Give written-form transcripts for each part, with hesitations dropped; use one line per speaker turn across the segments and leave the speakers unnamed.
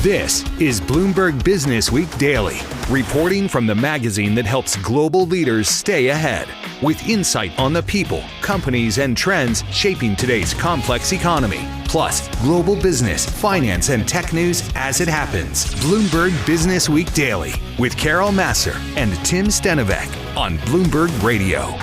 This is Bloomberg Businessweek Daily, reporting from the magazine that helps global leaders stay ahead, with insight on the people, companies, and trends shaping today's complex economy. Plus, global business, finance, and tech news as it happens. Bloomberg Businessweek Daily with Carol Massar and Tim Stenovec on Bloomberg Radio.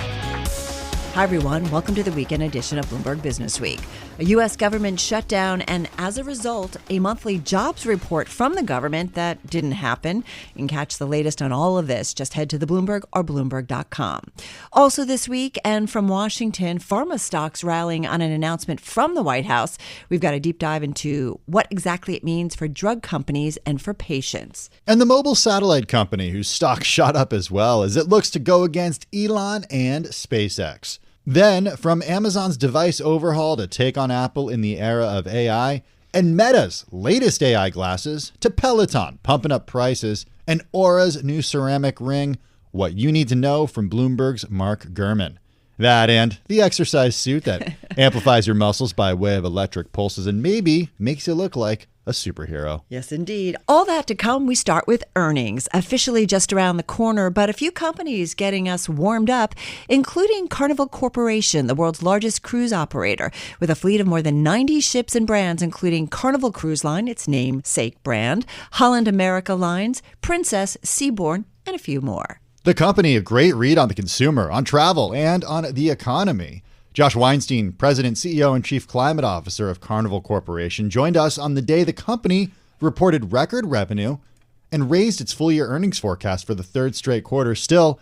Hi, everyone. Welcome to the weekend edition of Bloomberg Businessweek. A U.S. government shutdown and, as a result, a monthly jobs report from the government that didn't happen. You can catch the latest on all of this. Just head to the Bloomberg or Bloomberg.com. Also this week, and from Washington, pharma stocks rallying on an announcement from the White House. We've got a deep dive into what exactly it means for drug companies and for patients.
And the mobile satellite company, whose stock shot up as well as it looks to go against Elon and SpaceX. Then, from Amazon's device overhaul to take on Apple in the era of AI, and Meta's latest AI glasses to Peloton pumping up prices, and Aura's new ceramic ring, what you need to know from Bloomberg's Mark Gurman. That and the exercise suit that amplifies your muscles by way of electric pulses and maybe makes you look like a superhero.
Yes, indeed. All that to come. We start with earnings, officially just around the corner, but a few companies getting us warmed up, including Carnival Corporation, the world's largest cruise operator, with a fleet of more than 90 ships and brands, including Carnival Cruise Line, its namesake brand, Holland America Lines, Princess, Seabourn, and a few more.
The company, a great read on the consumer, on travel, and on the economy. Josh Weinstein, President, CEO, and Chief Climate Officer of Carnival Corporation, joined us on the day the company reported record revenue and raised its full-year earnings forecast for the third straight quarter. Still,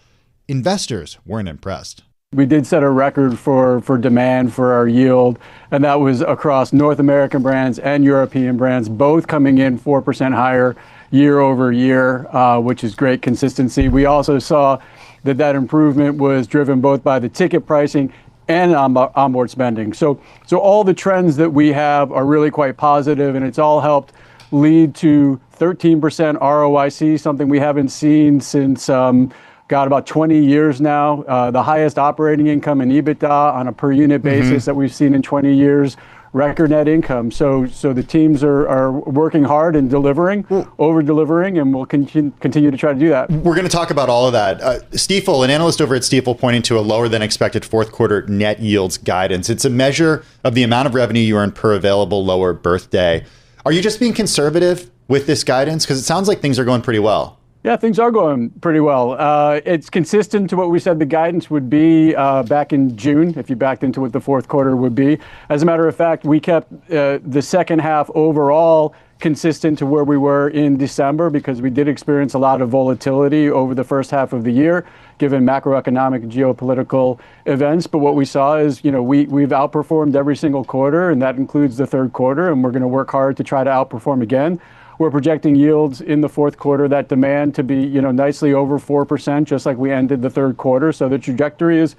investors weren't impressed.
We did set a record for demand for our yield, and that was across North American brands and European brands, both coming in 4% higher year over year, which is great consistency. We also saw that improvement was driven both by the ticket pricing and onboard spending. So all the trends that we have are really quite positive, and it's all helped lead to 13% ROIC, something we haven't seen since about 20 years now. The highest operating income and EBITDA on a per unit basis that we've seen in 20 years. Record net income. So the teams are working hard and delivering, over-delivering, and we'll continue to try to do that.
We're going to talk about all of that. Stifel, an analyst over at Stifel, pointing to a lower than expected fourth quarter net yields guidance. It's a measure of the amount of revenue you earn per available lower berth day. Are you just being conservative with this guidance? Because it sounds like things are going pretty well.
Yeah, things are going pretty well. It's consistent to what we said the guidance would be back in June, if you backed into what the fourth quarter would be. As a matter of fact, we kept the second half overall consistent to where we were in December because we did experience a lot of volatility over the first half of the year, given macroeconomic and geopolitical events. But what we saw is, we've outperformed every single quarter, and that includes the third quarter, and we're going to work hard to try to outperform again. We're projecting yields in the fourth quarter, that demand to be, nicely over 4%, just like we ended the third quarter. So the trajectory is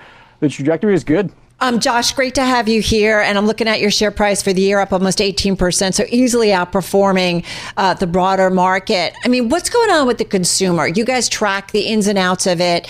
good.
Josh, great to have you here. And I'm looking at your share price for the year up almost 18%, so easily outperforming the broader market. I mean, what's going on with the consumer? You guys track the ins and outs of it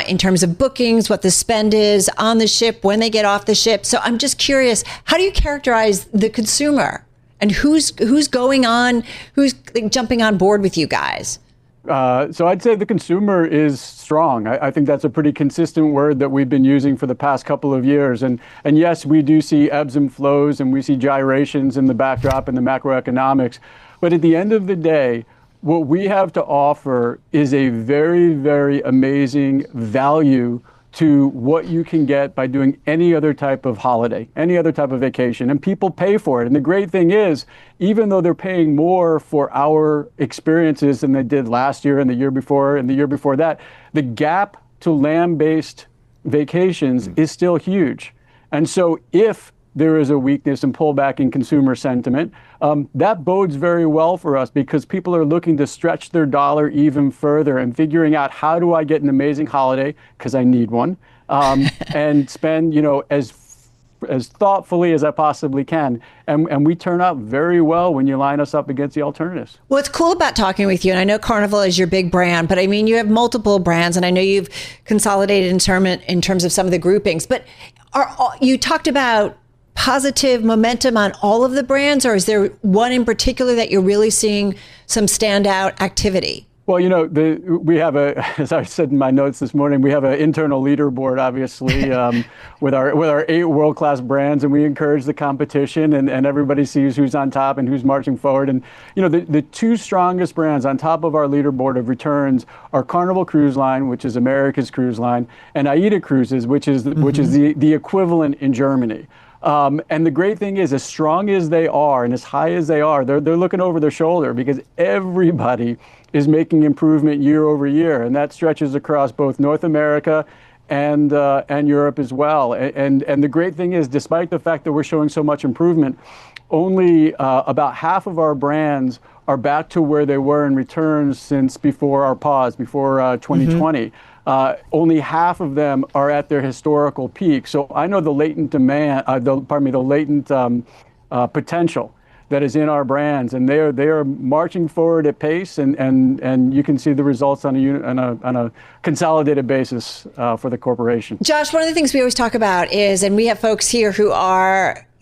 in terms of bookings, what the spend is on the ship, when they get off the ship. So I'm just curious, how do you characterize the consumer? And who's going on, who's jumping on board with you guys?
So I'd say the consumer is strong. I think that's a pretty consistent word that we've been using for the past couple of years. And yes, we do see ebbs and flows, and we see gyrations in the backdrop and the macroeconomics. But at the end of the day, what we have to offer is a very, very amazing value to what you can get by doing any other type of holiday, any other type of vacation, and people pay for it. And the great thing is, even though they're paying more for our experiences than they did last year and the year before and the year before that, the gap to land-based vacations is still huge. And so if there is a weakness and pullback in consumer sentiment, that bodes very well for us because people are looking to stretch their dollar even further and figuring out, how do I get an amazing holiday, because I need one, and spend as thoughtfully as I possibly can. And we turn out very well when you line us up against the alternatives. What's
cool about talking with you, and I know Carnival is your big brand, but I mean, you have multiple brands, and I know you've consolidated in terms of some of the groupings, but you talked about positive momentum on all of the brands, or is there one in particular that you're really seeing some standout activity?
Well, we have as I said in my notes this morning, we have an internal leaderboard, obviously, with our 8 world-class brands, and we encourage the competition, and everybody sees who's on top and who's marching forward. And the 2 strongest brands on top of our leaderboard of returns are Carnival Cruise Line, which is America's cruise line, and AIDA Cruises, which is the equivalent in Germany. And the great thing is, as strong as they are and as high as they are, they're looking over their shoulder because everybody is making improvement year over year, and that stretches across both North America and Europe as well. And the great thing is, despite the fact that we're showing so much improvement, only about half of our brands are back to where they were in returns since before our pause, before 2020. Only half of them are at their historical peak. So I know the latent demand, the latent potential that is in our brands, and they are marching forward at pace, and you can see the results on a consolidated basis for the corporation.
Josh, one of the things we always talk about is, and we have folks here who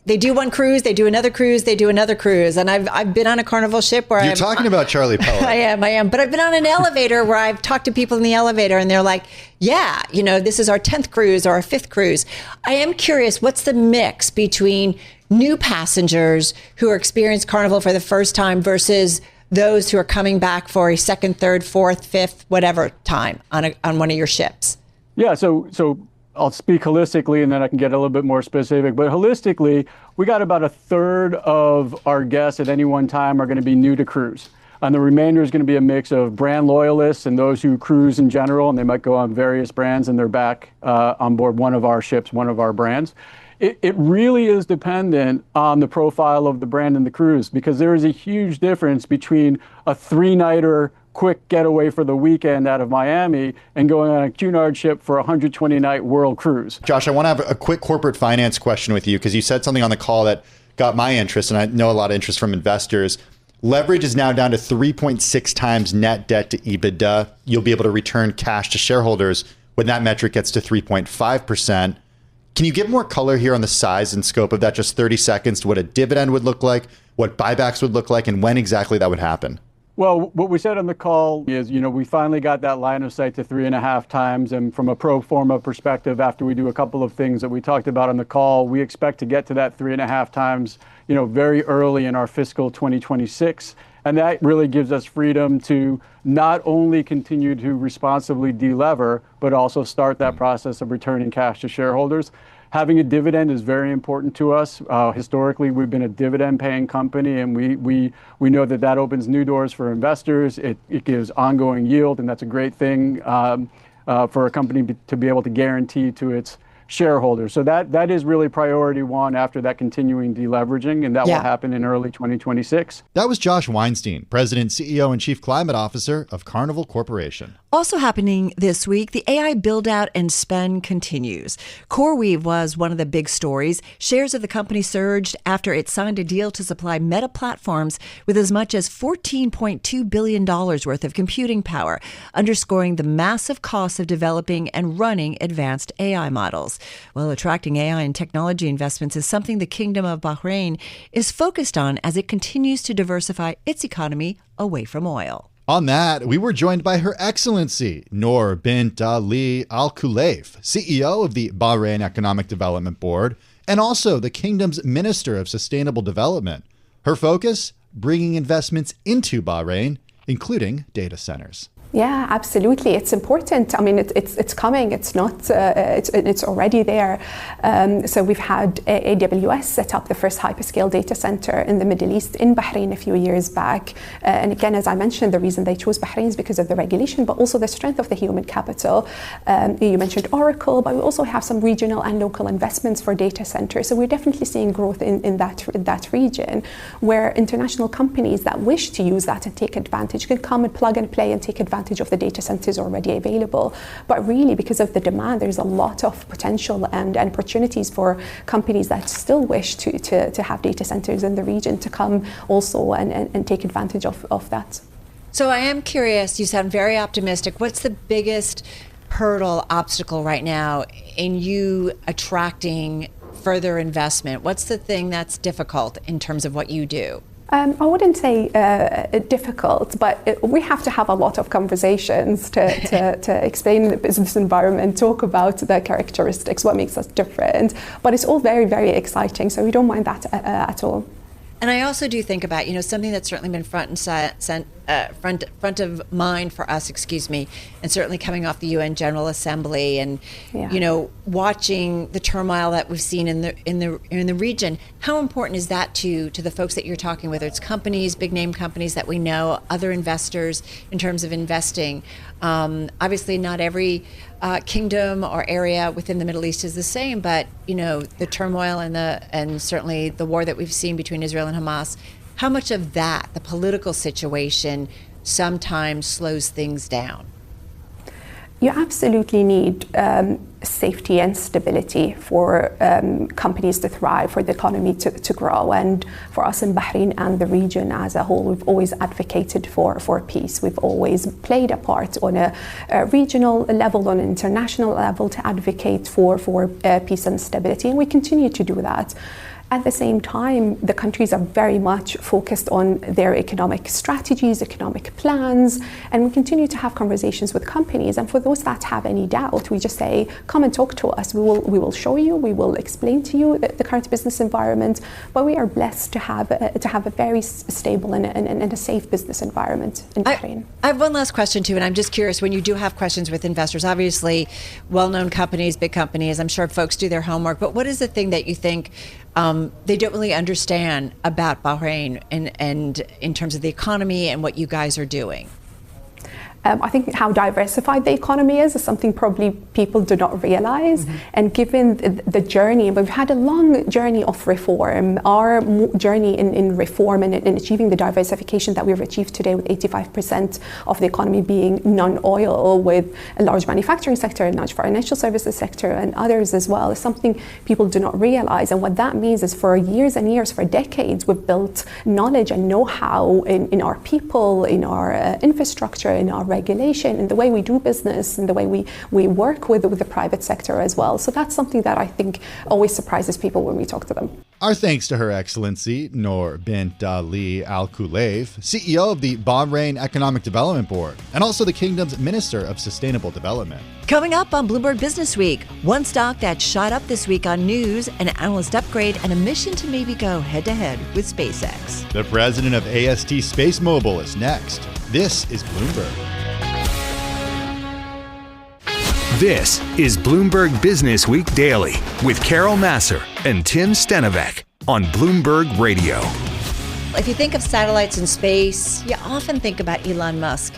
they do one cruise, they do another cruise, they do another cruise. And I've been on a Carnival ship where
You're talking about Charlie Pellet.
I am. But I've been on an elevator where I've talked to people in the elevator and they're like, yeah, this is our 10th cruise or our 5th cruise. I am curious, what's the mix between new passengers who are experiencing Carnival for the first time versus those who are coming back for a 2nd, 3rd, 4th, 5th, whatever time on one of your ships?
Yeah, so I'll speak holistically and then I can get a little bit more specific. But holistically, we got about 1/3 of our guests at any one time are going to be new to cruise. And the remainder is going to be a mix of brand loyalists and those who cruise in general, and they might go on various brands and they're back on board one of our ships, one of our brands. It really is dependent on the profile of the brand and the cruise, because there is a huge difference between a 3-nighter quick getaway for the weekend out of Miami and going on a Cunard ship for a 120-night world cruise.
Josh, I want to have a quick corporate finance question with you, because you said something on the call that got my interest, and I know a lot of interest from investors. Leverage is now down to 3.6 times net debt to EBITDA. You'll be able to return cash to shareholders when that metric gets to 3.5%. Can you give more color here on the size and scope of that, just 30 seconds, to what a dividend would look like, what buybacks would look like, and when exactly that would happen?
Well, what we said on the call is, we finally got that line of sight to 3.5 times. And from a pro forma perspective, after we do a couple of things that we talked about on the call, we expect to get to that 3.5 times, very early in our fiscal 2026. And that really gives us freedom to not only continue to responsibly delever, but also start that process of returning cash to shareholders. Having a dividend is very important to us. Historically, we've been a dividend-paying company, and we know that opens new doors for investors. It gives ongoing yield, and that's a great thing for a company to be able to guarantee to its shareholders. So that is really priority one after that continuing deleveraging, and that will happen in early 2026.
That was Josh Weinstein, President, CEO, and Chief Climate Officer of Carnival Corporation.
Also happening this week, the AI build-out and spend continues. CoreWeave was one of the big stories. Shares of the company surged after it signed a deal to supply Meta Platforms with as much as $14.2 billion worth of computing power, underscoring the massive costs of developing and running advanced AI models. Well, attracting AI and technology investments is something the Kingdom of Bahrain is focused on as it continues to diversify its economy away from oil.
On that, we were joined by Her Excellency Noor bint Ali Al Khulaif, CEO of the Bahrain Economic Development Board, and also the Kingdom's Minister of Sustainable Development. Her focus, bringing investments into Bahrain, including data centers.
Yeah, absolutely. It's important. I mean, it's coming. It's not. It's already there. So we've had AWS set up the first hyperscale data center in the Middle East in Bahrain a few years back. And again, as I mentioned, the reason they chose Bahrain is because of the regulation, but also the strength of the human capital. You mentioned Oracle, but we also have some regional and local investments for data centers. So we're definitely seeing growth in that region, where international companies that wish to use that and take advantage can come and plug and play and take advantage of the data centers already available. But really, because of the demand, there's a lot of potential and opportunities for companies that still wish to have data centers in the region to come also and take advantage of that.
So I am curious, you sound very optimistic. What's the biggest hurdle, obstacle right now in you attracting further investment? What's the thing that's difficult in terms of what you do?
I wouldn't say difficult, but we have to have a lot of conversations to explain the business environment, talk about the characteristics, what makes us different. But it's all very, very exciting, so we don't mind that at all.
And I also do think about, something that's certainly been front of mind for us, and certainly coming off the UN General Assembly, and watching the turmoil that we've seen in the region. How important is that to the folks that you're talking, whether it's companies, big name companies that we know, other investors, in terms of investing? Obviously, not every kingdom or area within the Middle East is the same, but the turmoil and certainly the war that we've seen between Israel and Hamas, how much of that, the political situation, sometimes slows things down?
You absolutely need safety and stability for companies to thrive, for the economy to grow. And for us in Bahrain and the region as a whole, we've always advocated for peace. We've always played a part on a regional level, on an international level, to advocate for peace and stability. And we continue to do that. At the same time, the countries are very much focused on their economic strategies, economic plans, and we continue to have conversations with companies. And for those that have any doubt, we just say, come and talk to us. We will show you, we will explain to you the current business environment. But we are blessed to have a very stable and a safe business environment in Bahrain.
I have one last question too, and I'm just curious, when you do have questions with investors, obviously well-known companies, big companies, I'm sure folks do their homework, but what is the thing that you think they don't really understand about Bahrain and in terms of the economy and what you guys are doing?
I think how diversified the economy is something probably people do not realize. Mm-hmm. And given the journey, we've had a long journey of reform. Our journey in reform and in achieving the diversification that we've achieved today, with 85% of the economy being non-oil, with a large manufacturing sector, a large financial services sector, and others as well, is something people do not realize. And what that means is, for years and years, for decades, we've built knowledge and know-how in our people, in our infrastructure, in our regulation, in the way we do business, in the way we work with the private sector as well. So that's something that I think always surprises people when we talk to them.
Our thanks to Her Excellency Noor bint Ali Al Kulayf, CEO of the Bahrain Economic Development Board, and also the kingdom's Minister of Sustainable Development.
Coming up on Bloomberg Business Week, one stock that shot up this week on news, an analyst upgrade, and a mission to maybe go head-to-head with SpaceX.
The president of AST Space Mobile is next. This is Bloomberg.
This is Bloomberg Business Week Daily with Carol Massar and Tim Stenovec on Bloomberg Radio.
If you think of satellites in space, you often think about Elon Musk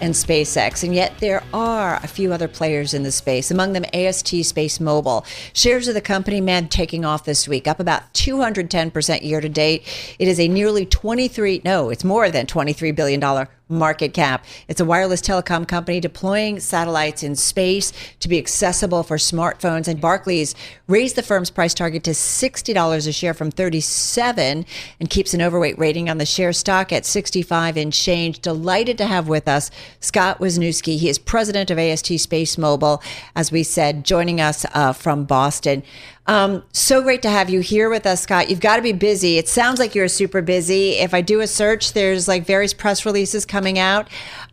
and SpaceX, and yet there are a few other players in the space, among them AST Space Mobile. Shares of the company, taking off this week, up about 210% year to date. It is a nearly it's more than $23 billion market cap. It's a wireless telecom company deploying satellites in space to be accessible for smartphones. And Barclays raised the firm's price target to $60 a share from $37 and keeps an overweight rating on the share, stock at 65 and change. Delighted to have with us Scott Wisniewski. He is president of AST Space Mobile, as we said, joining us from Boston. So great to have you here with us, Scott. You've got to be busy. It sounds like you're super busy. If I do a search, there's various press releases coming out.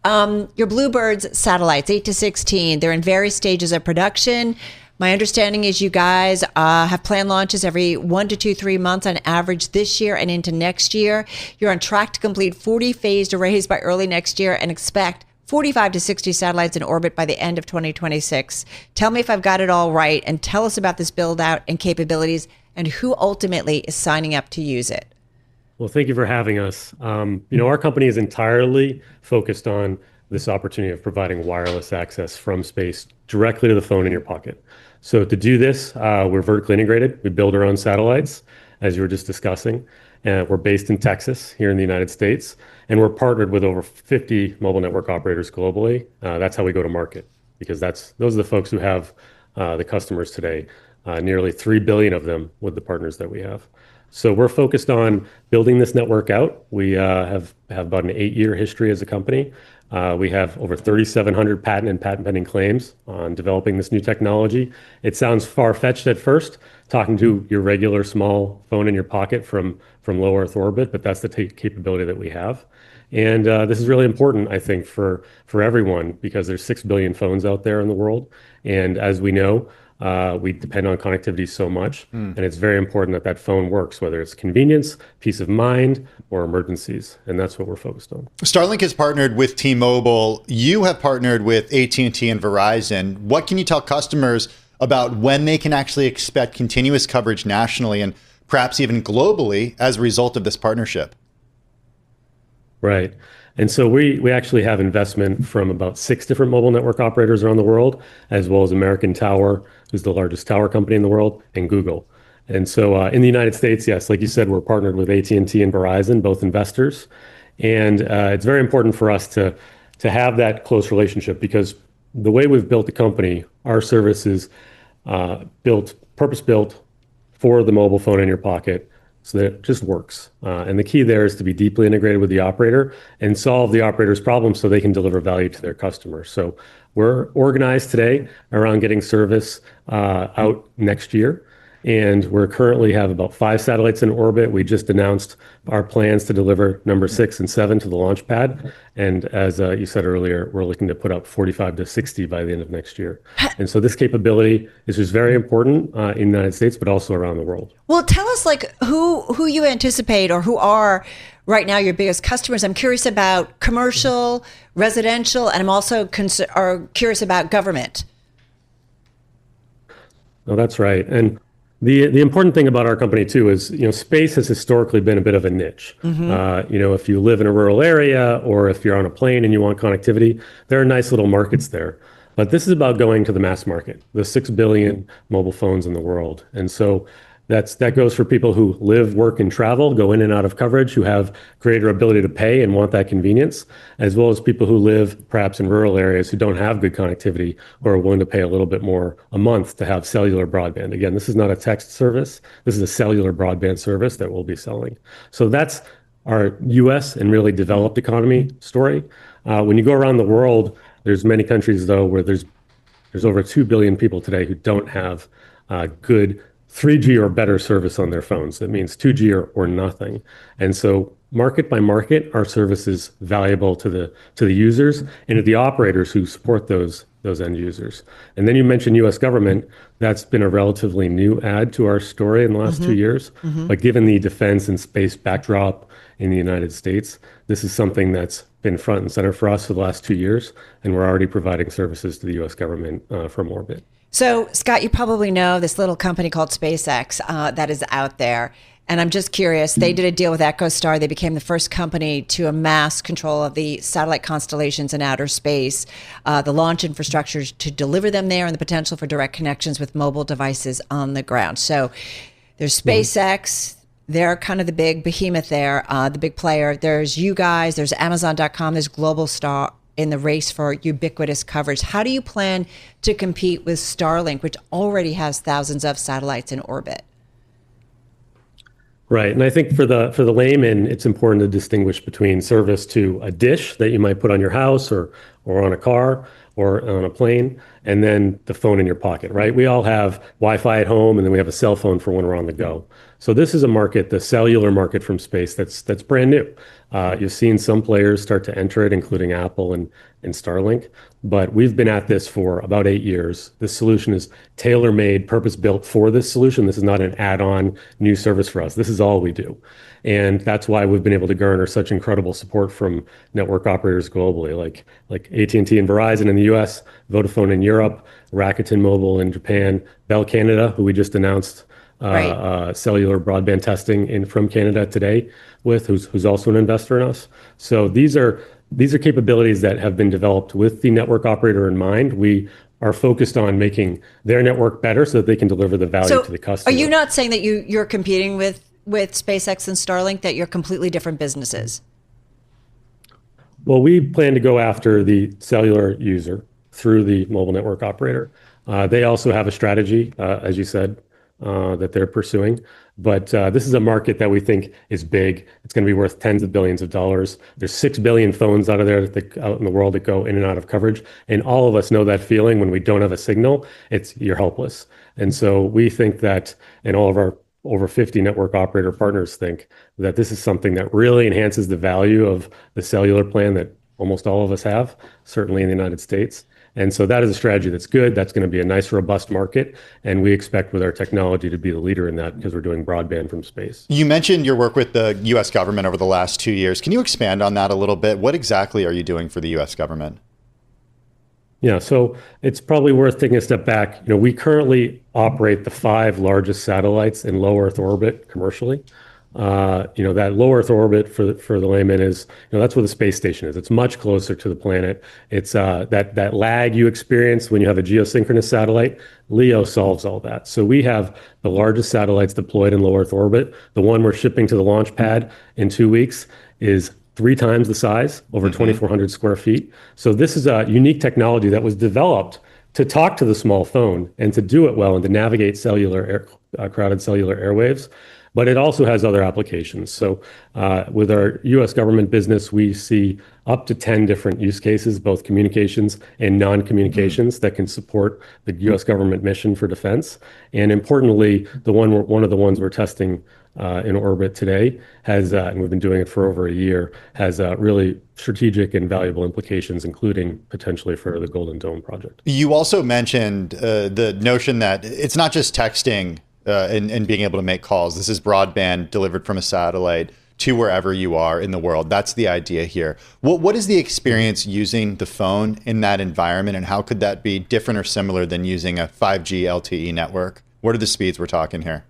Your Bluebirds satellites, 8 to 16, they're in various stages of production. My understanding is you guys have planned launches every 1 to 3 months on average this year and into next year. You're on track to complete 40 phased arrays by early next year and expect 45 to 60 satellites in orbit by the end of 2026. Tell me if I've got it all right, and tell us about this build out and capabilities and who ultimately is signing up to use it.
Well, thank you for having us. Our company is entirely focused on this opportunity of providing wireless access from space directly to the phone in your pocket. So to do this, we're vertically integrated. We build our own satellites, as you were just discussing. We're based in Texas, here in the United States, and we're partnered with over 50 mobile network operators globally. That's how we go to market, because those are the folks who have the customers today, nearly 3 billion of them with the partners that we have. So we're focused on building this network out. We have about an 8-year history as a company. We have over 3,700 patent and patent pending claims on developing this new technology. It sounds far-fetched at first, talking to your regular small phone in your pocket from low Earth orbit, but that's the capability that we have. And this is really important, I think, for everyone, because there's 6 billion phones out there in the world. And as we know, we depend on connectivity so much, and it's very important that that phone works, whether it's convenience, peace of mind, or emergencies, and that's what we're focused on.
Starlink has partnered with T-Mobile. You have partnered with AT&T and Verizon. What can you tell customers about when they can actually expect continuous coverage nationally and perhaps even globally as a result of this partnership?
Right. And so we actually have investment from about 6 different mobile network operators around the world, as well as American Tower, who's the largest tower company in the world, and Google. And so in the United States, yes, like you said, we're partnered with AT&T and Verizon, both investors. And it's very important for us to have that close relationship, because the way we've built the company, our service is purpose-built for the mobile phone in your pocket, so that it just works. And the key there is to be deeply integrated with the operator and solve the operator's problems so they can deliver value to their customers. So we're organized today around getting service out next year. And we're currently have about 5 satellites in orbit. We just announced our plans to deliver number 6 and 7 to the launch pad. And as you said earlier, we're looking to put up 45 to 60 by the end of next year. And so this capability is just very important in the United States, but also around the world.
Well, tell us who you anticipate, or who are right now your biggest customers. I'm curious about commercial, residential, and I'm also curious about government.
No, that's right. And the important thing about our company too is, space has historically been a bit of a niche. If you live in a rural area, or if you're on a plane and you want connectivity, there are nice little markets there. But this is about going to the mass market, the 6 billion mobile phones in the world. And so that goes for people who live, work, and travel, go in and out of coverage, who have greater ability to pay and want that convenience, as well as people who live perhaps in rural areas who don't have good connectivity or are willing to pay a little bit more a month to have cellular broadband. Again, this is not a text service. This is a cellular broadband service that we'll be selling. So that's our US and really developed economy story. When you go around the world, there's many countries, though, where there's over 2 billion people today who don't have good 3G or better service on their phones. That means 2G or nothing. And so market by market, our service is valuable to the users and to the operators who support those end users. And then you mentioned US government. That's been a relatively new add to our story in the last 2 years. But given the defense and space backdrop in the United States, this is something that's been front and center for us for the last 2 years. And we're already providing services to the US government from orbit.
So, Scott, you probably know this little company called SpaceX that is out there. And I'm just curious, they did a deal with EchoStar. They became the first company to amass control of the satellite constellations in outer space, the launch infrastructure to deliver them there, and the potential for direct connections with mobile devices on the ground. So there's SpaceX. They're kind of the big behemoth there, the big player. There's you guys. There's Amazon.com. There's Global Star in the race for ubiquitous coverage. How do you plan to compete with Starlink, which already has thousands of satellites in orbit?
Right. And I think for the layman, it's important to distinguish between service to a dish that you might put on your house or on a car or on a plane, and then the phone in your pocket, right? We all have Wi-Fi at home, and then we have a cell phone for when we're on the go. So this is a market, the cellular market from space, that's brand new. You've seen some players start to enter it, including Apple and Starlink, but we've been at this for about 8 years. This solution is tailor-made, purpose-built for this solution. This is not an add-on new service for us. This is all we do. And that's why we've been able to garner such incredible support from network operators globally, like AT&T and Verizon in the US, Vodafone in Europe, Rakuten Mobile in Japan, Bell Canada, who we just announced cellular broadband testing from Canada today with, who's also an investor in us. So these are capabilities that have been developed with the network operator in mind. We are focused on making their network better so that they can deliver the value to the customer.
Are you not saying that you're competing with SpaceX and Starlink, that you're completely different businesses?
Well, we plan to go after the cellular user through the mobile network operator. They also have a strategy, as you said, that they're pursuing. But this is a market that we think is big. It's going to be worth tens of billions of dollars. There's 6 billion phones out in the world that go in and out of coverage. And all of us know that feeling when we don't have a signal, you're helpless. And so we think that, and all of our over 50 network operator partners think that this is something that really enhances the value of the cellular plan that almost all of us have, certainly in the United States. And so that is a strategy that's good. That's going to be a nice, robust market. And we expect with our technology to be the leader in that because we're doing broadband from space.
You mentioned your work with the U.S. government over the last 2 years. Can you expand on that a little bit? What exactly are you doing for the U.S. government?
Yeah, so it's probably worth taking a step back. We currently operate the 5 largest satellites in low Earth orbit commercially. That low Earth orbit for the layman is, that's where the space station is. It's much closer to the planet. It's that lag you experience when you have a geosynchronous satellite. LEO solves all that. So we have the largest satellites deployed in low Earth orbit. The one we're shipping to the launch pad in 2 weeks is 3 times the size, over 2,400 square feet. So this is a unique technology that was developed to talk to the small phone and to do it well and to navigate crowded cellular airwaves. But it also has other applications. So with our U.S. government business, we see up to 10 different use cases, both communications and non-communications, that can support the U.S. government mission for defense. And importantly, one of the ones we're testing in orbit today has, and we've been doing it for over a year, has really strategic and valuable implications, including potentially for the Golden Dome project. You also mentioned the notion that it's not just texting and being able to make calls. This is broadband delivered from a satellite to wherever you are in the world. That's the idea here. What is the experience using the phone in that environment, and how could that be different or similar than using a 5G LTE network? What are the speeds we're talking here?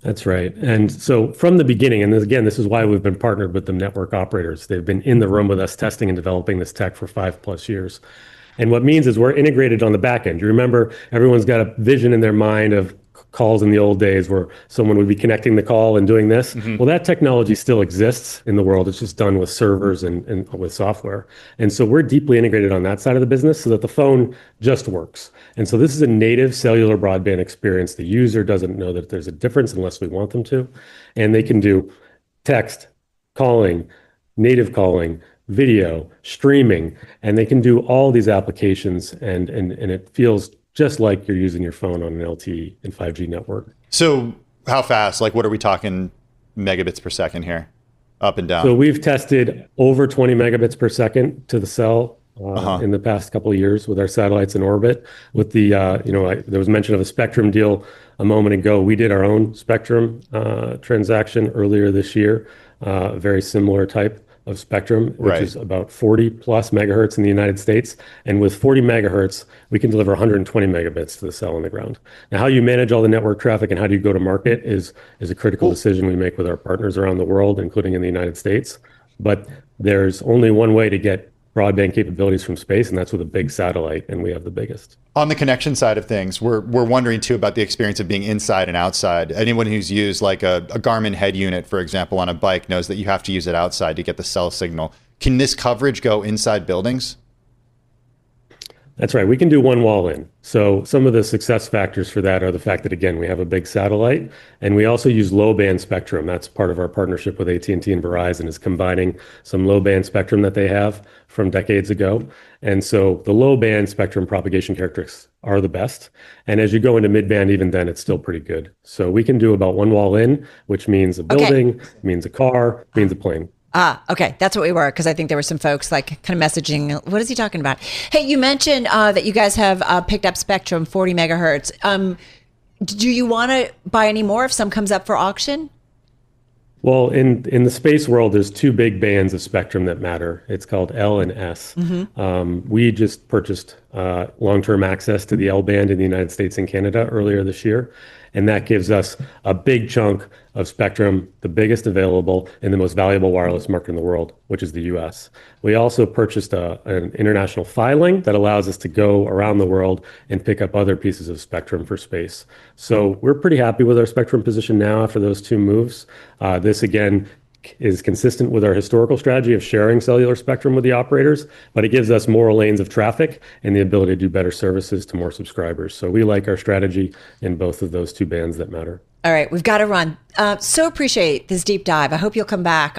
That's right. And so from the beginning, and again, this is why we've been partnered with the network operators. They've been in the room with us testing and developing this tech for 5+ years. And what means is we're integrated on the back end. You remember, everyone's got a vision in their mind of calls in the old days where someone would be connecting the call and doing this. Well, that technology still exists in the world. It's just done with servers and with software. And so we're deeply integrated on that side of the business so that the phone just works. And so this is a native cellular broadband experience. The user doesn't know that there's a difference unless we want them to. And they can do text, calling, native calling, video, streaming, and they can do all these applications, and it feels just like you're using your phone on an LTE and 5G network. So how fast? Like, what are we talking megabits per second here? Up and down? So we've tested over 20 megabits per second to the cell in the past couple of years with our satellites in orbit. With the, there was mention of a spectrum deal a moment ago. We did our own spectrum transaction earlier this year, a very similar type of spectrum, which is about 40 plus megahertz in the United States. And with 40 megahertz, we can deliver 120 megabits to the cell on the ground. Now, how you manage all the network traffic and how do you go to market is a critical decision we make with our partners around the world, including in the United States. But there's only one way to get broadband capabilities from space, and that's with a big satellite, and we have the biggest. On the connection side of things, we're wondering too about the experience of being inside and outside. Anyone who's used like a Garmin head unit, for example, on a bike knows that you have to use it outside to get the cell signal. Can this coverage go inside buildings? That's right. We can do one wall in. So some of the success factors for that are the fact that, again, we have a big satellite, and we also use low band spectrum. That's part of our partnership with AT&T and Verizon, is combining some low band spectrum that they have from decades ago. And so the low band spectrum propagation characteristics are the best. And as you go into mid band, even then, it's still pretty good. So we can do about one wall in, which means a building, means a car, means a plane.
Okay. That's what we were, because I think there were some folks like kind of messaging, what is he talking about? Hey, you mentioned that you guys have picked up spectrum, 40 megahertz. Do you want to buy any more if some comes up for auction?
Well, in the space world, there's 2 big bands of spectrum that matter. It's called L and S. We just purchased long-term access to the L band in the United States and Canada earlier this year. And that gives us a big chunk of spectrum, the biggest available in the most valuable wireless market in the world, which is the US. We also purchased an international filing that allows us to go around the world and pick up other pieces of spectrum for space. So we're pretty happy with our spectrum position now after those 2 moves. This, again, is consistent with our historical strategy of sharing cellular spectrum with the operators, but it gives us more lanes of traffic and the ability to do better services to more subscribers. So we like our strategy in both of those 2 bands that matter.
All right, we've got to run. So appreciate this deep dive. I hope you'll come back,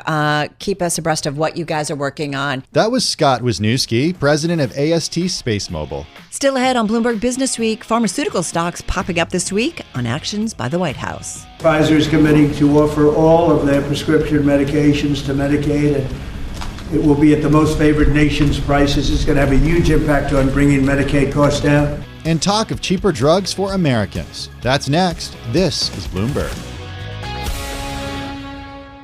keep us abreast of what you guys are working on.
That was Scott Wisniewski, president of AST Space Mobile.
Still ahead on Bloomberg Business Week, pharmaceutical stocks popping up this week on actions by the White House.
Pfizer is committing to offer all of their prescription medications to Medicaid, and it will be at the most favored nation's prices. It's going to have a huge impact on bringing Medicaid costs down.
And talk of cheaper drugs for Americans. That's next. This is Bloomberg.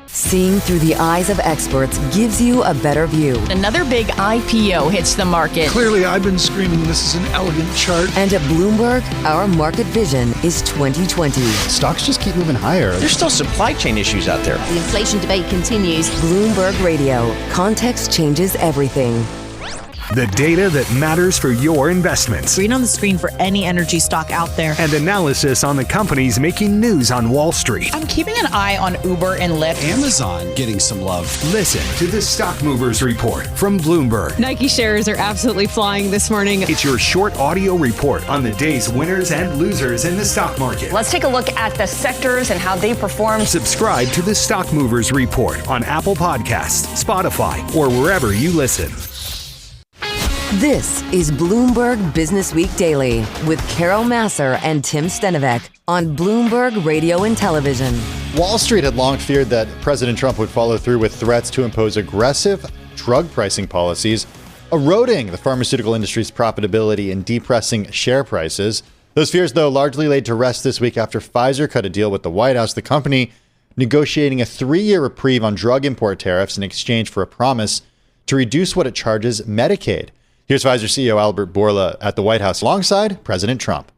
Seeing through the eyes of experts gives you a better view.
Another big IPO hits the market.
Clearly, I've been screaming this is an elegant chart.
And at Bloomberg, our market vision is 2020.
Stocks just keep moving higher.
There's still supply chain issues out there.
The inflation debate continues.
Bloomberg Radio. Context changes everything.
The data that matters for your investments.
Green on the screen for any energy stock out there.
And analysis on the companies making news on Wall Street.
I'm keeping an eye on Uber and Lyft.
Amazon getting some love.
Listen to the Stock Movers Report from Bloomberg.
Nike shares are absolutely flying this morning.
It's your short audio report on the day's winners and losers in the stock market.
Let's take a look at the sectors and how they performed.
Subscribe to the Stock Movers Report on Apple Podcasts, Spotify, or wherever you listen.
This is Bloomberg Business Week Daily with Carol Massar and Tim Stenovec on Bloomberg Radio and Television.
Wall Street had long feared that President Trump would follow through with threats to impose aggressive drug pricing policies, eroding the pharmaceutical industry's profitability and depressing share prices. Those fears, though, largely laid to rest this week after Pfizer cut a deal with the White House, the company negotiating a 3-year reprieve on drug import tariffs in exchange for a promise to reduce what it charges Medicaid. Here's Pfizer CEO Albert Bourla at the White House alongside President Trump.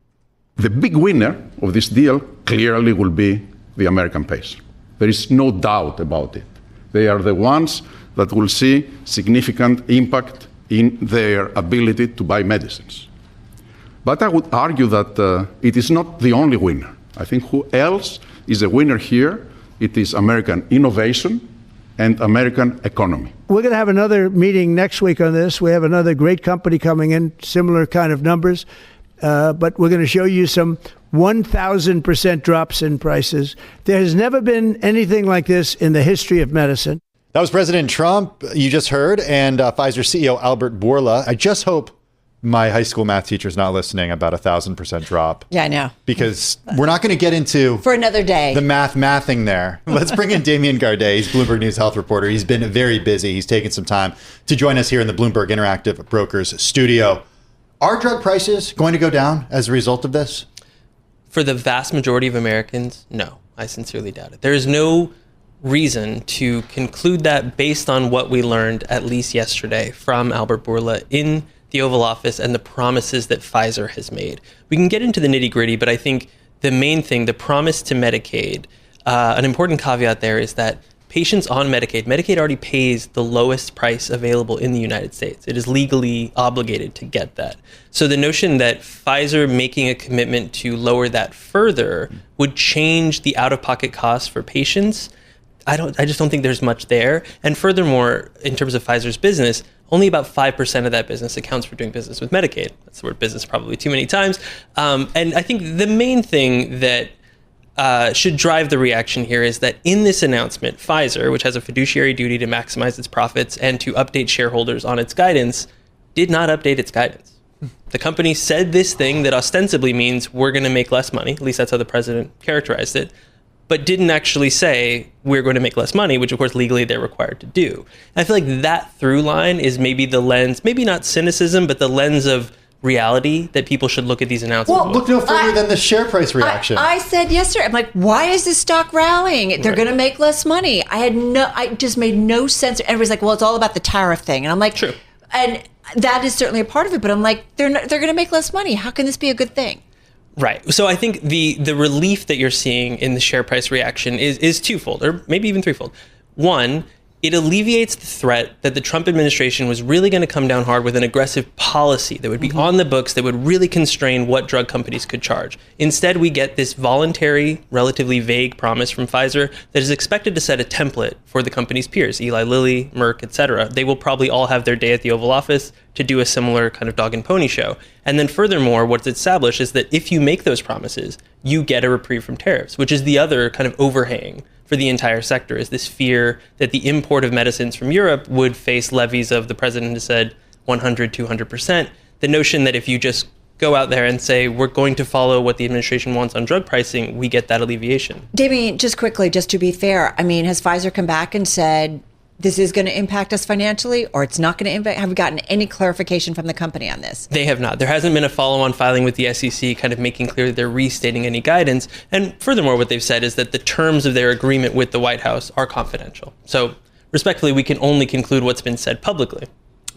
The big winner of this deal clearly will be the American patient. There is no doubt about it. They are the ones that will see significant impact in their ability to buy medicines. But I would argue that it is not the only winner. I think who else is a winner here? It is American innovation and American economy.
We're going to have another meeting next week on this. We have another great company coming in, similar kind of numbers, but we're going to show you some 1,000% drops in prices. There has never been anything like this in the history of medicine.
That was President Trump, you just heard, and Pfizer CEO Albert Bourla. I just hope my high school math teacher's not listening about 1,000% drop.
Yeah, I know.
Because we're not going to get into
for another day
the mathing there. Let's bring in Damien Gardet. He's Bloomberg News health reporter. He's been very busy. He's taken some time to join us here in the Bloomberg Interactive Brokers studio. Are drug prices going to go down as a result of this?
For the vast majority of Americans, no. I sincerely doubt it. There is no reason to conclude that based on what we learned, at least yesterday, from Albert Bourla in the Oval Office and the promises that Pfizer has made. We can get into the nitty gritty, but I think the main thing, the promise to Medicaid, an important caveat there is that patients on Medicaid already pays the lowest price available in the United States. It is legally obligated to get that. So the notion that Pfizer making a commitment to lower that further would change the out-of-pocket costs for patients, I just don't think there's much there. And furthermore, in terms of Pfizer's business, only about 5% of that business accounts for doing business with Medicaid. That's the word business probably too many times. And I think the main thing that should drive the reaction here is that in this announcement, Pfizer, which has a fiduciary duty to maximize its profits and to update shareholders on its guidance, did not update its guidance. The company said this thing that ostensibly means we're going to make less money, at least that's how the president characterized it, but didn't actually say we're going to make less money, which of course legally they're required to do. And I feel like that through line is maybe the lens, maybe not cynicism, but the lens of reality that people should look at these announcements.
Well, look no further than the share price reaction.
I said yesterday, I'm like, why is this stock rallying? They're going to make less money. I just made no sense. Everybody's like, well, it's all about the tariff thing. And I'm like, true. And that is certainly a part of it, but I'm like, they're going to make less money. How can this be a good thing?
Right. So I think the relief that you're seeing in the share price reaction is twofold, or maybe even threefold. One, it alleviates the threat that the Trump administration was really going to come down hard with an aggressive policy that would be on the books that would really constrain what drug companies could charge. Instead, we get this voluntary, relatively vague promise from Pfizer that is expected to set a template for the company's peers, Eli Lilly, Merck, et cetera. They will probably all have their day at the Oval Office to do a similar kind of dog and pony show. And then furthermore, what's established is that if you make those promises, you get a reprieve from tariffs, which is the other kind of overhang for the entire sector, is this fear that the import of medicines from Europe would face levies of, the president has said, 100, 200%. The notion that if you just go out there and say, we're going to follow what the administration wants on drug pricing, we get that alleviation.
Damien, just quickly, just to be fair, I mean, has Pfizer come back and said this is going to impact us financially, or it's not going to impact? Have we gotten any clarification from the company on this?
They have not. There hasn't been a follow-on filing with the SEC kind of making clear that they're restating any guidance. And furthermore, what they've said is that the terms of their agreement with the White House are confidential. So respectfully, we can only conclude what's been said publicly.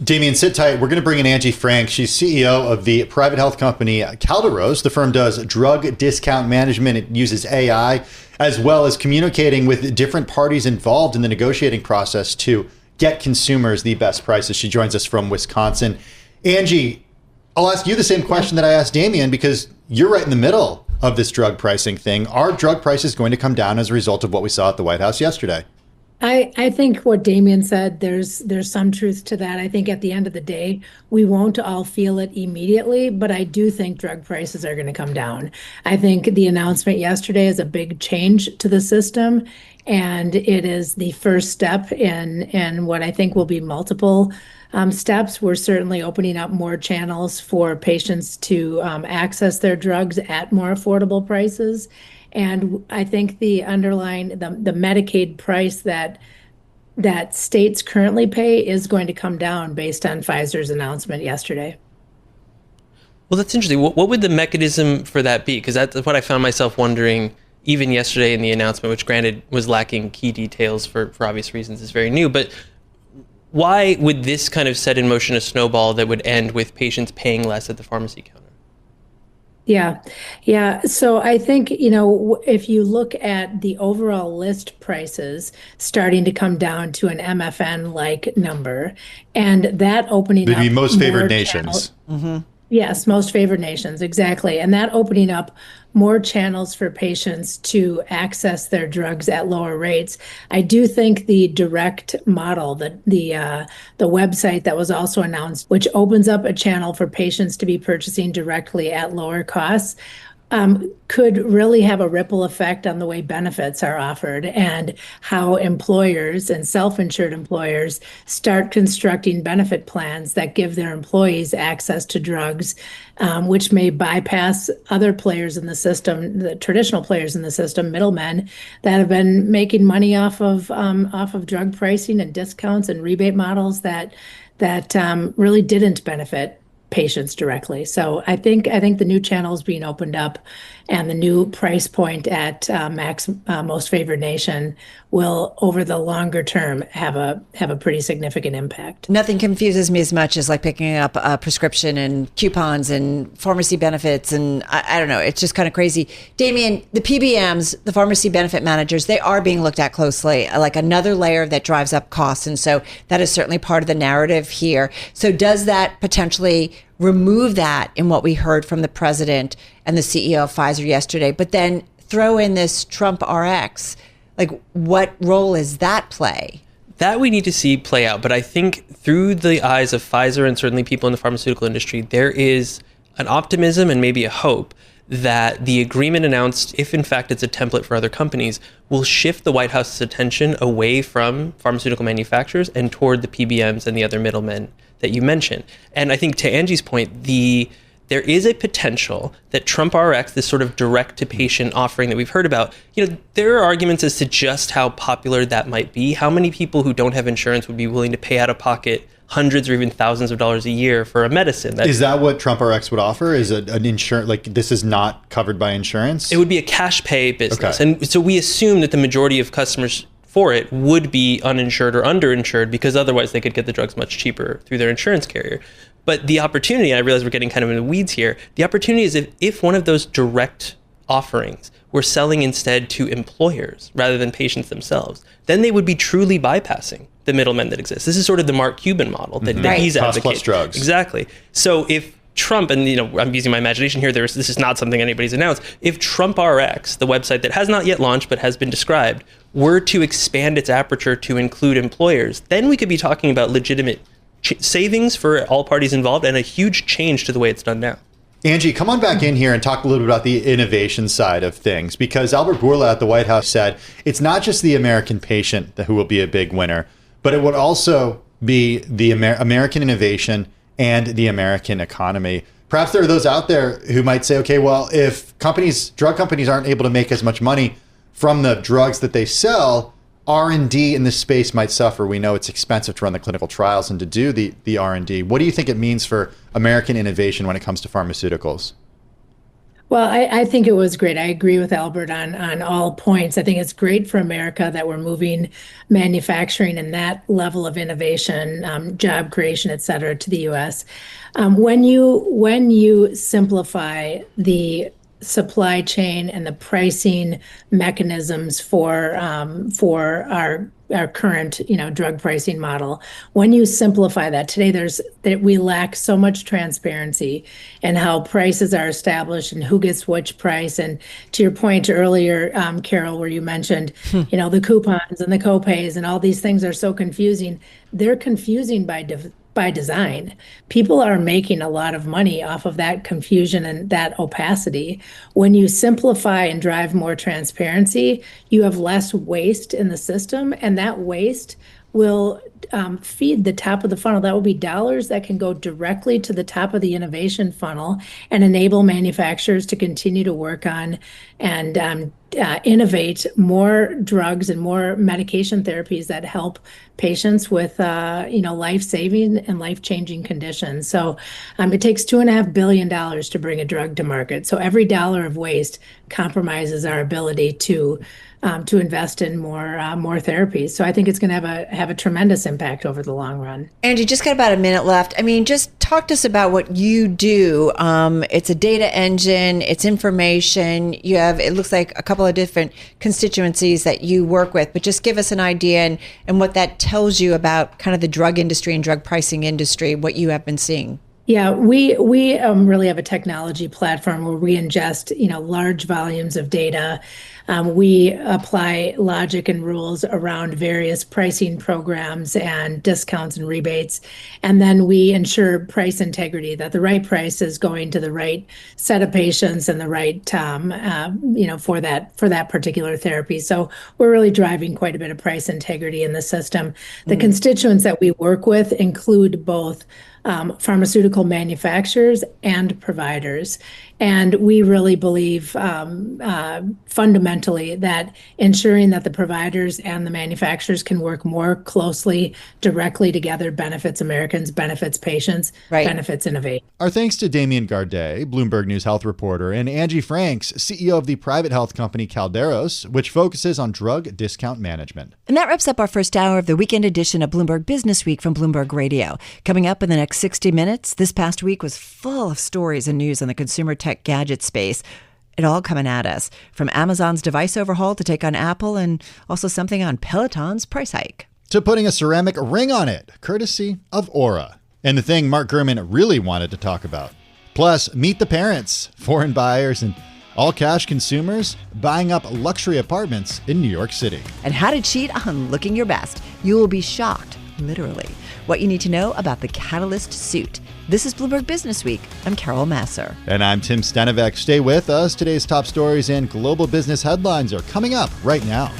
Damien, sit tight. We're going to bring in Angie Frank. She's CEO of the private health company Calderose. The firm does drug discount management. It uses AI as well as communicating with different parties involved in the negotiating process to get consumers the best prices. She joins us from Wisconsin. Angie, I'll ask you the same question that I asked Damien, because you're right in the middle of this drug pricing thing. Are drug prices going to come down as a result of what we saw at the White House yesterday?
I think what Damien said, there's some truth to that. I think at the end of the day, we won't all feel it immediately, but I do think drug prices are going to come down. I think the announcement yesterday is a big change to the system, and it is the first step in what I think will be multiple steps. We're certainly opening up more channels for patients to access their drugs at more affordable prices. And I think the underlying, the Medicaid price that states currently pay is going to come down based on Pfizer's announcement yesterday.
Well, that's interesting. What would the mechanism for that be? Because that's what I found myself wondering even yesterday in the announcement, which granted was lacking key details for obvious reasons. It's very new. But why would this kind of set in motion a snowball that would end with patients paying less at the pharmacy counter?
Yeah. So I think, if you look at the overall list prices starting to come down to an MFN-like number, and that opening up...
The most favored nations.
Mm-hmm. Yes, most favored nations, exactly. And that opening up more channels for patients to access their drugs at lower rates. I do think the direct model, the website that was also announced, which opens up a channel for patients to be purchasing directly at lower costs, could really have a ripple effect on the way benefits are offered and how employers and self-insured employers start constructing benefit plans that give their employees access to drugs, which may bypass other players in the system, the traditional players in the system, middlemen that have been making money off of drug pricing and discounts and rebate models that really didn't benefit patients directly. So I think the new channels being opened up and the new price point at most favored nation will, over the longer term, have a pretty significant impact.
Nothing confuses me as much as like picking up a prescription and coupons and pharmacy benefits, and I don't know, it's just kind of crazy. Damien, the PBMs, the pharmacy benefit managers, they are being looked at closely, like another layer that drives up costs, and so that is certainly part of the narrative here. So does that potentially remove that in what we heard from the president and the CEO of Pfizer yesterday, but then throw in this Trump RX? Like, what role is that play?
That we need to see play out. But I think through the eyes of Pfizer and certainly people in the pharmaceutical industry, there is an optimism and maybe a hope that the agreement announced, if in fact it's a template for other companies, will shift the White House's attention away from pharmaceutical manufacturers and toward the PBMs and the other middlemen that you mentioned. And I think to Angie's point, there is a potential that Trump RX, this sort of direct-to-patient offering that we've heard about, there are arguments as to just how popular that might be. How many people who don't have insurance would be willing to pay out of pocket hundreds or even thousands of dollars a year for a medicine?
Is that what Trump RX would offer? Is it an insurance, like this is not covered by insurance?
It would be a cash pay business.
Okay.
And so we assume that the majority of customers for it would be uninsured or underinsured, because otherwise they could get the drugs much cheaper through their insurance carrier. But the opportunity, I realize we're getting kind of in the weeds here, the opportunity is if one of those direct offerings were selling instead to employers rather than patients themselves, then they would be truly bypassing the middlemen that exist. This is sort of the Mark Cuban model that he's advocating.
Cost plus drugs.
Exactly. So if Trump, and I'm using my imagination here, this is not something anybody's announced, if Trump RX, the website that has not yet launched but has been described, were to expand its aperture to include employers, then we could be talking about legitimate savings for all parties involved and a huge change to the way it's done now.
Angie, come on back in here and talk a little bit about the innovation side of things, because Albert Bourla at the White House said it's not just the American patient who will be a big winner, but it would also be the American innovation and the American economy. Perhaps there are those out there who might say, okay, well, if drug companies aren't able to make as much money from the drugs that they sell, R&D in this space might suffer. We know it's expensive to run the clinical trials and to do the R&D. What do you think it means for American innovation when it comes to pharmaceuticals?
Well, I think it was great. I agree with Albert on all points. I think it's great for America that we're moving manufacturing and that level of innovation, job creation, et cetera, to the U.S. When you simplify the supply chain and the pricing mechanisms for our current drug pricing model, when you simplify that, today we lack so much transparency in how prices are established and who gets which price. And to your point earlier, Carol, where you mentioned the coupons and the copays and all these things are so confusing. They're confusing by design. People are making a lot of money off of that confusion and that opacity. When you simplify and drive more transparency, you have less waste in the system, and that waste will feed the top of the funnel. That will be dollars that can go directly to the top of the innovation funnel and enable manufacturers to continue to work on and innovate more drugs and more medication therapies that help patients with life-saving and life-changing conditions. So it takes $2.5 billion to bring a drug to market. So every dollar of waste compromises our ability to invest in more therapies. So I think it's going to have a tremendous impact over the long run.
Angie, just got about a minute left. I mean, just talk to us about what you do. It's a data engine, it's information. You have, it looks like a couple of different constituencies that you work with, but just give us an idea and what that tells you about kind of the drug industry and drug pricing industry, what you have been seeing.
Yeah, we really have a technology platform where we ingest, large volumes of data. We apply logic and rules around various pricing programs and discounts and rebates. And then we ensure price integrity, that the right price is going to the right set of patients and the right, for that particular therapy. So we're really driving quite a bit of price integrity in the system. The constituents that we work with include both pharmaceutical manufacturers and providers. And we really believe fundamentally that ensuring that the providers and the manufacturers can work more closely, directly together benefits Americans, benefits patients, benefits innovation.
Our thanks to Damien Gardet, Bloomberg News health reporter, and Angie Franks, CEO of the private health company Calderos, which focuses on drug discount management.
And that wraps up our first hour of the weekend edition of Bloomberg Business Week from Bloomberg Radio. Coming up in the next 60 minutes, this past week was full of stories and news on the consumer tech gadget space. It all coming at us, from Amazon's device overhaul to take on Apple, and also something on Peloton's price hike.
To putting a ceramic ring on it, courtesy of Aura. And the thing Mark Gurman really wanted to talk about. Plus, meet the parents, foreign buyers, and all-cash consumers buying up luxury apartments in New York City.
And how to cheat on looking your best. You will be shocked, literally. What you need to know about the Catalyst suit. This is Bloomberg Business Week. I'm Carol Massar.
And I'm Tim Stenovec. Stay with us. Today's top stories and global business headlines are coming up right now.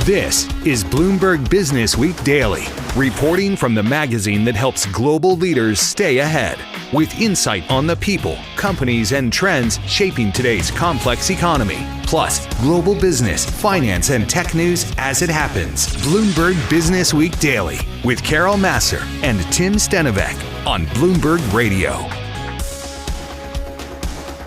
This is Bloomberg Business Week Daily, reporting from the magazine that helps global leaders stay ahead, with insight on the people, companies, and trends shaping today's complex economy. Plus, global business, finance, and tech news as it happens. Bloomberg Business Week Daily with Carol Massar and Tim Stenovec on Bloomberg Radio.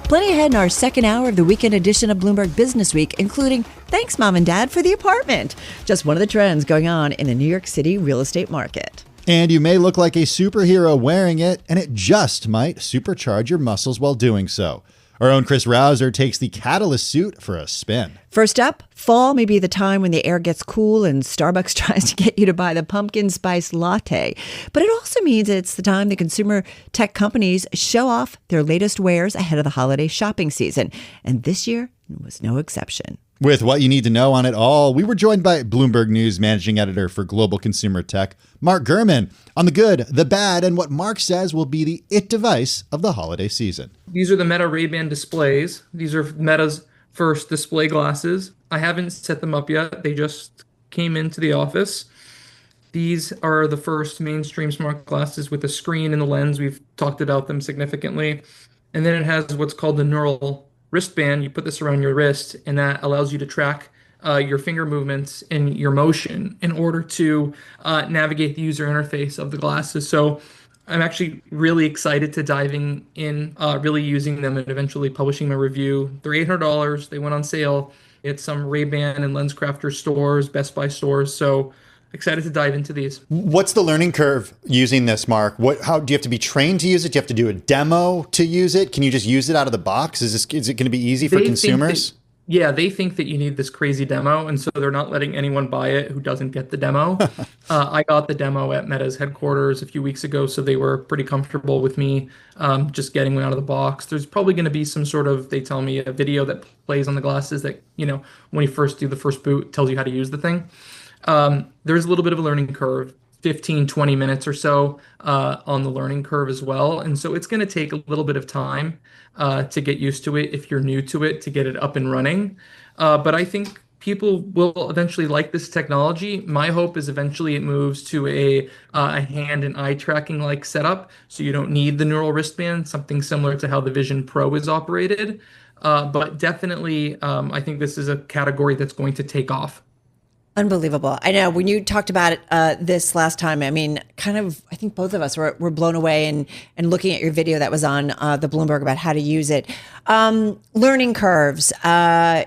Plenty ahead in our second hour of the weekend edition of Bloomberg Business Week, including thanks, Mom and Dad, for the apartment. Just one of the trends going on in the New York City real estate market.
And you may look like a superhero wearing it, and it just might supercharge your muscles while doing so. Our own Chris Rouser takes the Catalyst suit for a spin.
First up, fall may be the time when the air gets cool and Starbucks tries to get you to buy the pumpkin spice latte. But it also means it's the time the consumer tech companies show off their latest wares ahead of the holiday shopping season. And this year was no exception.
With what you need to know on it all, we were joined by Bloomberg News managing editor for global consumer tech, Mark Gurman, on the good, the bad, and what Mark says will be the it device of the holiday season.
These are the Meta Ray-Ban displays. These are Meta's first display glasses. I haven't set them up yet. They just came into the office. These are the first mainstream smart glasses with a screen and the lens. We've talked about them significantly. And then it has what's called the neural wristband. You put this around your wrist, and that allows you to track your finger movements and your motion in order to navigate the user interface of the glasses. So I'm actually really excited to diving in, really using them and eventually publishing my review. They're $800. They went on sale at some Ray-Ban and LensCrafter stores, Best Buy stores. So excited to dive into these.
What's the learning curve using this, Mark? How do you have to be trained to use it? Do you have to do a demo to use it? Can you just use it out of the box? Is it going to be easy for consumers?
They think that you need this crazy demo, and so they're not letting anyone buy it who doesn't get the demo. I got the demo at Meta's headquarters a few weeks ago, so they were pretty comfortable with me just getting one out of the box. There's probably going to be some sort of, they tell me, a video that plays on the glasses that, when you first do the first boot, tells you how to use the thing. There's a little bit of a learning curve, 15, 20 minutes or so on the learning curve as well. And so it's going to take a little bit of time to get used to it if you're new to it, to get it up and running. But I think people will eventually like this technology. My hope is eventually it moves to a hand and eye tracking like setup. So you don't need the neural wristband, something similar to how the Vision Pro is operated. But definitely, I think this is a category that's going to take off.
Unbelievable. I know when you talked about it, this last time, I mean, I think both of us were blown away and looking at your video that was on the Bloomberg about how to use it. Learning curves, there's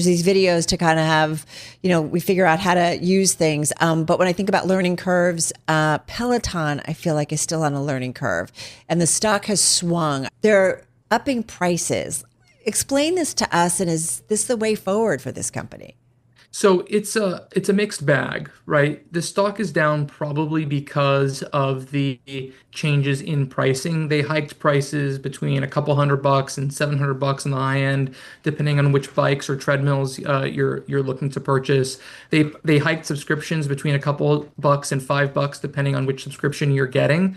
these videos to kind of have, we figure out how to use things. But when I think about learning curves, Peloton, I feel like is still on a learning curve and the stock has swung. They're upping prices. Explain this to us. And is this the way forward for this company?
So it's a mixed bag, right? The stock is down probably because of the changes in pricing. They hiked prices between a couple $100 and $700 on the high end, depending on which bikes or treadmills you're looking to purchase. They hiked subscriptions between a couple bucks and $5, depending on which subscription you're getting.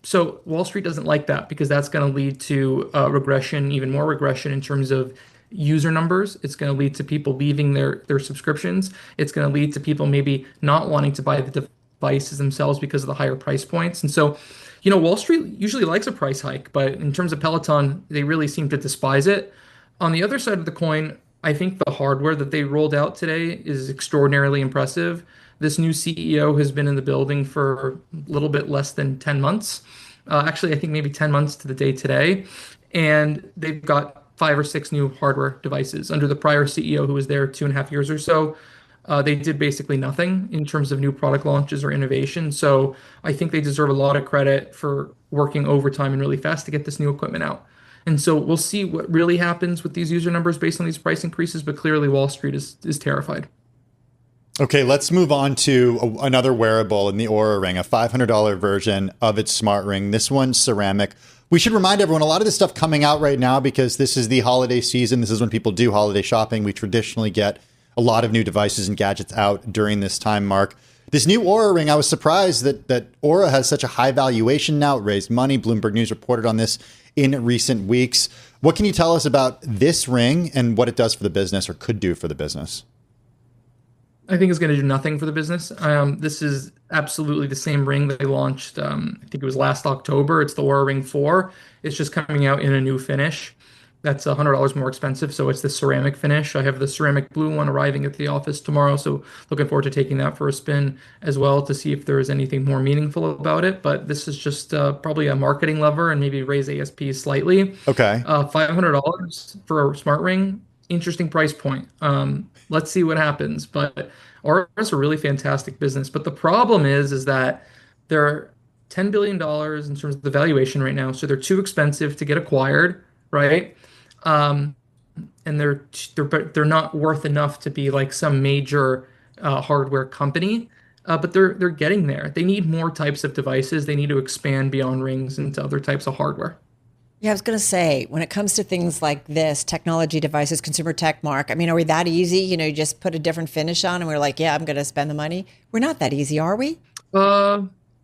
So Wall Street doesn't like that because that's going to lead to regression, even more regression in terms of user numbers. It's going to lead to people leaving their subscriptions. It's going to lead to people maybe not wanting to buy the devices themselves because of the higher price points. And so, Wall Street usually likes a price hike, but in terms of Peloton, they really seem to despise it. On the other side of the coin, I think the hardware that they rolled out today is extraordinarily impressive. This new CEO has been in the building for a little bit less than 10 months. Actually, I think maybe 10 months to the day today. And they've got 5 or 6 new hardware devices. Under the prior CEO who was there 2.5 years or so, they did basically nothing in terms of new product launches or innovation. So I think they deserve a lot of credit for working overtime and really fast to get this new equipment out. And so we'll see what really happens with these user numbers based on these price increases, but clearly Wall Street is terrified.
Okay, let's move on to another wearable in the Oura Ring, a $500 version of its smart ring. This one's ceramic. We should remind everyone, a lot of this stuff coming out right now because this is the holiday season. This is when people do holiday shopping. We traditionally get a lot of new devices and gadgets out during this time, Mark. This new Oura Ring, I was surprised that Oura has such a high valuation now. It raised money. Bloomberg News reported on this in recent weeks. What can you tell us about this ring and what it does for the business or could do for the business?
I think it's going to do nothing for the business. This is absolutely the same ring that they launched, I think it was last October. It's the Oura Ring 4. It's just coming out in a new finish. That's $100 more expensive, so it's the ceramic finish. I have the ceramic blue one arriving at the office tomorrow, so looking forward to taking that for a spin as well to see if there is anything more meaningful about it. But this is just probably a marketing lever and maybe raise ASP slightly.
Okay.
$500 for a smart ring, interesting price point. Let's see what happens. But Aura is a really fantastic business. But the problem is that they're $10 billion in terms of the valuation right now. So they're too expensive to get acquired, right? And they're not worth enough to be like some major hardware company. But they're getting there. They need more types of devices. They need to expand beyond rings into other types of hardware.
Yeah, I was going to say, when it comes to things like this, technology devices, consumer tech, Mark, I mean, are we that easy? You just put a different finish on and we're like, yeah, I'm going to spend the money. We're not that easy, are we?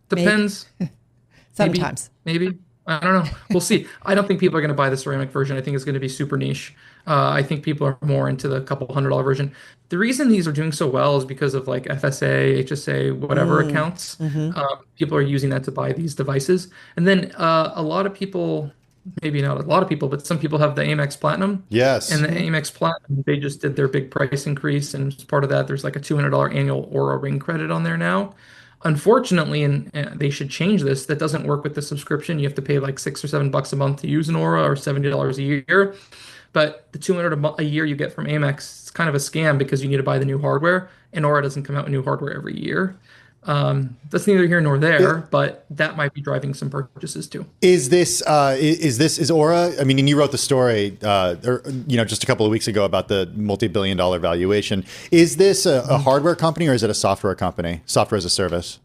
Depends.
Sometimes.
Maybe. I don't know. We'll see. I don't think people are going to buy the ceramic version. I think it's going to be super niche. I think people are more into the couple $100 version. The reason these are doing so well is because of like FSA, HSA, whatever accounts. People are using that to buy these devices. And then a lot of people, maybe not a lot of people, but some people have the Amex Platinum.
Yes.
And the Amex Platinum, they just did their big price increase. And as part of that, there's like a $200 annual Aura Ring credit on there now. Unfortunately, and they should change this, that doesn't work with the subscription. You have to pay like $6 or $7 a month to use an Aura, or $70 a year. But the $200 a year you get from Amex, it's kind of a scam because you need to buy the new hardware, and Aura doesn't come out with new hardware every year. That's neither here nor there, but that might be driving some purchases too.
Is Aura? I mean, and you wrote the story, just a couple of weeks ago about the multi-billion-dollar valuation. Is this a hardware company or is it a software company? Software as a service?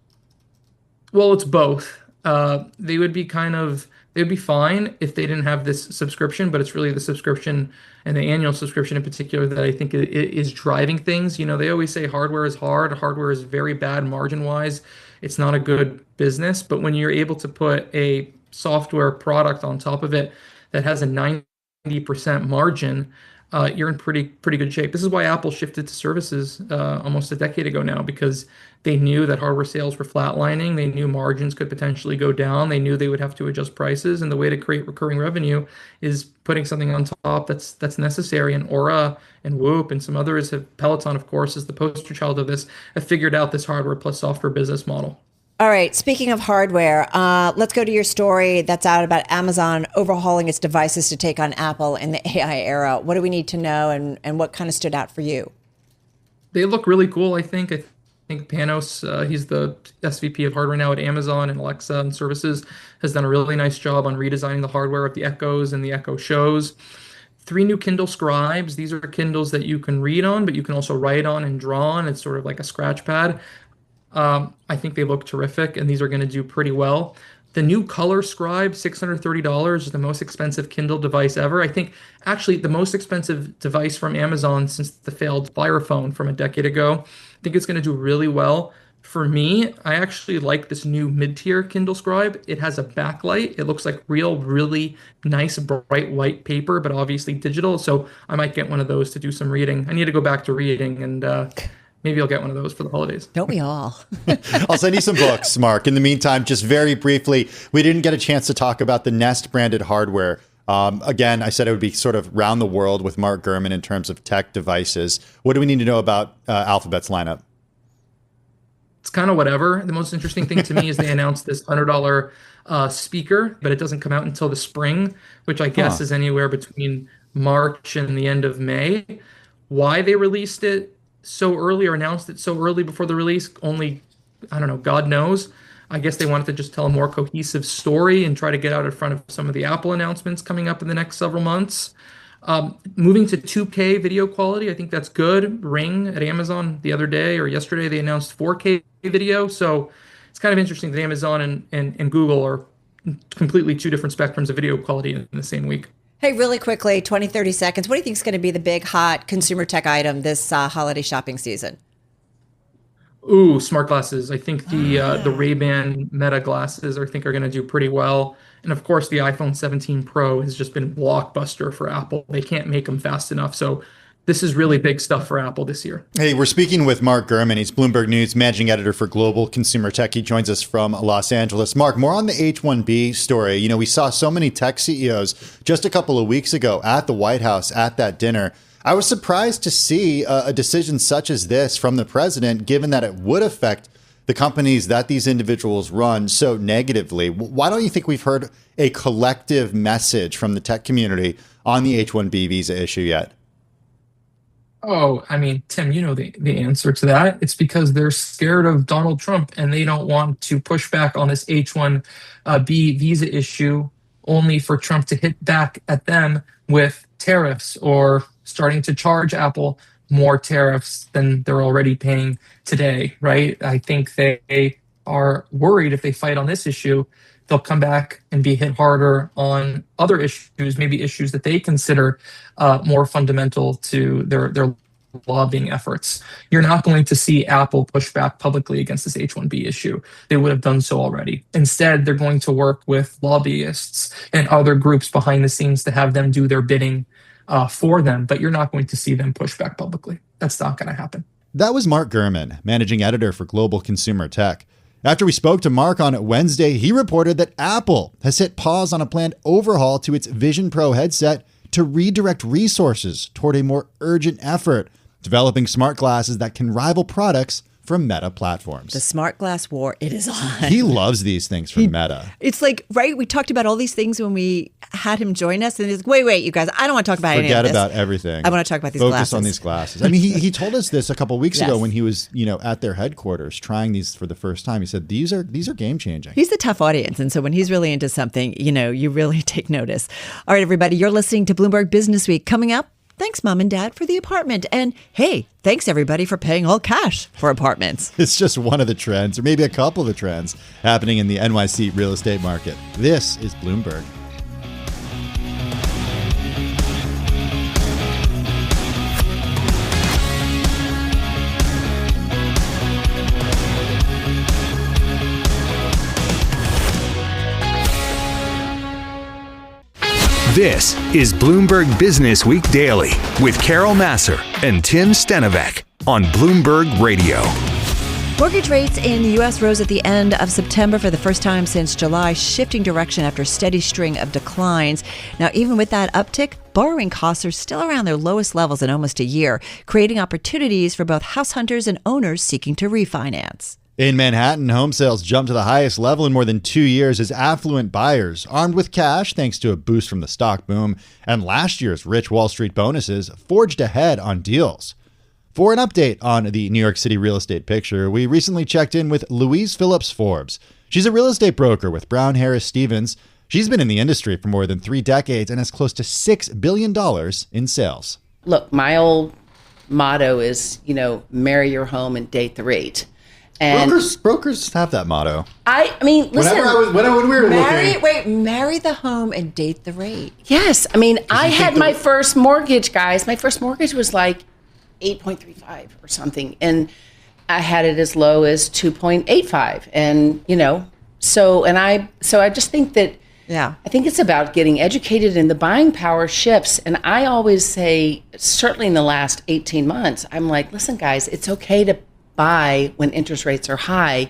Well, it's both. They would be fine if they didn't have this subscription, but it's really the subscription and the annual subscription in particular that I think is driving things. They always say hardware is hard. Hardware is very bad margin-wise. It's not a good business. But when you're able to put a software product on top of it that has a 90% margin, you're in pretty good shape. This is why Apple shifted to services almost a decade ago now, because they knew that hardware sales were flatlining. They knew margins could potentially go down. They knew they would have to adjust prices, and the way to create recurring revenue is putting something on top that's necessary. And Aura and Whoop and some others Peloton, of course, is the poster child of this, have figured out this hardware plus software business model.
All right. Speaking of hardware, let's go to your story that's out about Amazon overhauling its devices to take on Apple in the AI era. What do we need to know, and what kind of stood out for you?
They look really cool, I think. I think Panos, he's the SVP of hardware now at Amazon and Alexa and services, has done a really nice job on redesigning the hardware of the Echoes and the Echo Shows. 3 new Kindle Scribes. These are Kindles that you can read on, but you can also write on and draw on. It's sort of like a scratch pad. I think they look terrific, and these are going to do pretty well. The new Color Scribe, $630, is the most expensive Kindle device ever. I think actually the most expensive device from Amazon since the failed Fire Phone from a decade ago. I think it's going to do really well. For me, I actually like this new mid-tier Kindle Scribe. It has a backlight. It looks like really nice, bright white paper, but obviously digital. So I might get one of those to do some reading. I need to go back to reading, and maybe I'll get one of those for the holidays.
Don't we all?
I'll send you some books, Mark. In the meantime, just very briefly, we didn't get a chance to talk about the Nest branded hardware. Again, I said it would be sort of round the world with Mark Gurman in terms of tech devices. What do we need to know about Alphabet's lineup?
It's kind of whatever. The most interesting thing to me is they announced this $100 speaker, but it doesn't come out until the spring, which I guess is anywhere between March and the end of May. Why they released it so early or announced it so early before the release, only, I don't know, God knows. I guess they wanted to just tell a more cohesive story and try to get out in front of some of the Apple announcements coming up in the next several months. Moving to 2K video quality, I think that's good. Ring at Amazon the other day or yesterday, they announced 4K video. So it's kind of interesting that Amazon and Google are completely two different spectrums of video quality in the same week.
Hey, really quickly, 20, 30 seconds. What do you think is going to be the big hot consumer tech item this holiday shopping season?
Ooh, smart glasses. I think the Ray-Ban Meta glasses are going to do pretty well. And of course, the iPhone 17 Pro has just been blockbuster for Apple. They can't make them fast enough. So this is really big stuff for Apple this year.
Hey, we're speaking with Mark Gurman. He's Bloomberg News managing editor for Global Consumer Tech. He joins us from Los Angeles. Mark, more on the H-1B story. You know, we saw so many tech CEOs just a couple of weeks ago at the White House at that dinner. I was surprised to see a decision such as this from the president, given that it would affect the companies that these individuals run so negatively. Why don't you think we've heard a collective message from the tech community on the H-1B visa issue yet?
Oh, I mean, Tim, you know the answer to that. It's because they're scared of Donald Trump and they don't want to push back on this H-1B visa issue only for Trump to hit back at them with tariffs or starting to charge Apple more tariffs than they're already paying today, right? I think they are worried if they fight on this issue they'll come back and be hit harder on other issues, maybe issues that they consider more fundamental to their lobbying efforts. You're not going to see Apple push back publicly against this H-1B issue. They would have done so already. Instead, they're going to work with lobbyists and other groups behind the scenes to have them do their bidding for them, but you're not going to see them push back publicly. That's not going to happen.
That was Mark Gurman, managing editor for Global Consumer Tech. After we spoke to Mark on Wednesday, he reported that Apple has hit pause on a planned overhaul to its Vision Pro headset to redirect resources toward a more urgent effort, developing smart glasses that can rival products from Meta platforms.
The smart glass war, it is on.
He loves these things from Meta.
It's like, right, we talked about all these things when we had him join us, and he's like, wait, you guys, I don't want to talk about any of this.
Forget about everything.
I want to talk about these
Focus
glasses.
on these glasses. I mean, he told us this a couple of weeks
Yes.
ago when he was, at their headquarters trying these for the first time. He said, these are game changing.
He's the tough audience. And so when he's really into something, you really take notice. All right, everybody, you're listening to Bloomberg Businessweek. Coming up, thanks, Mom and Dad, for the apartment. And hey, thanks, everybody, for paying all cash for apartments.
It's just one of the trends, or maybe a couple of the trends, happening in the NYC real estate market. This is Bloomberg.
This is Bloomberg Businessweek Daily with Carol Massar and Tim Stenovec on Bloomberg Radio.
Mortgage rates in the U.S. rose at the end of September for the first time since July, shifting direction after a steady string of declines. Now, even with that uptick, borrowing costs are still around their lowest levels in almost a year, creating opportunities for both house hunters and owners seeking to refinance.
In Manhattan, home sales jumped to the highest level in more than 2 years as affluent buyers, armed with cash thanks to a boost from the stock boom and last year's rich Wall Street bonuses, forged ahead on deals. For an update on the New York City real estate picture, we recently checked in with Louise Phillips Forbes. She's a real estate broker with Brown Harris Stevens. She's been in the industry for more than 3 decades and has close to $6 billion in sales.
Look, my old motto is, marry your home and date the rate. And
brokers have that motto.
I mean, listen.
When we were looking,
marry the home and date the rate.
Yes, I mean, I had my first mortgage, guys. My first mortgage was like 8.35 or something, and I had it as low as 2.85, and so I just think that.
Yeah.
I think it's about getting educated, and the buying power shifts. And I always say, certainly in the last 18 months, I'm like, listen, guys, it's okay to buy when interest rates are high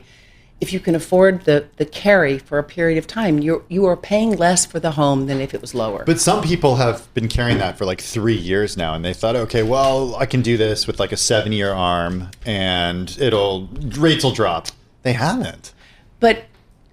if you can afford the carry for a period of time. You are paying less for the home than if it was lower.
But some people have been carrying that for like 3 years now, and they thought, okay, well, I can do this with like a 7-year arm and rates will drop. They haven't.
But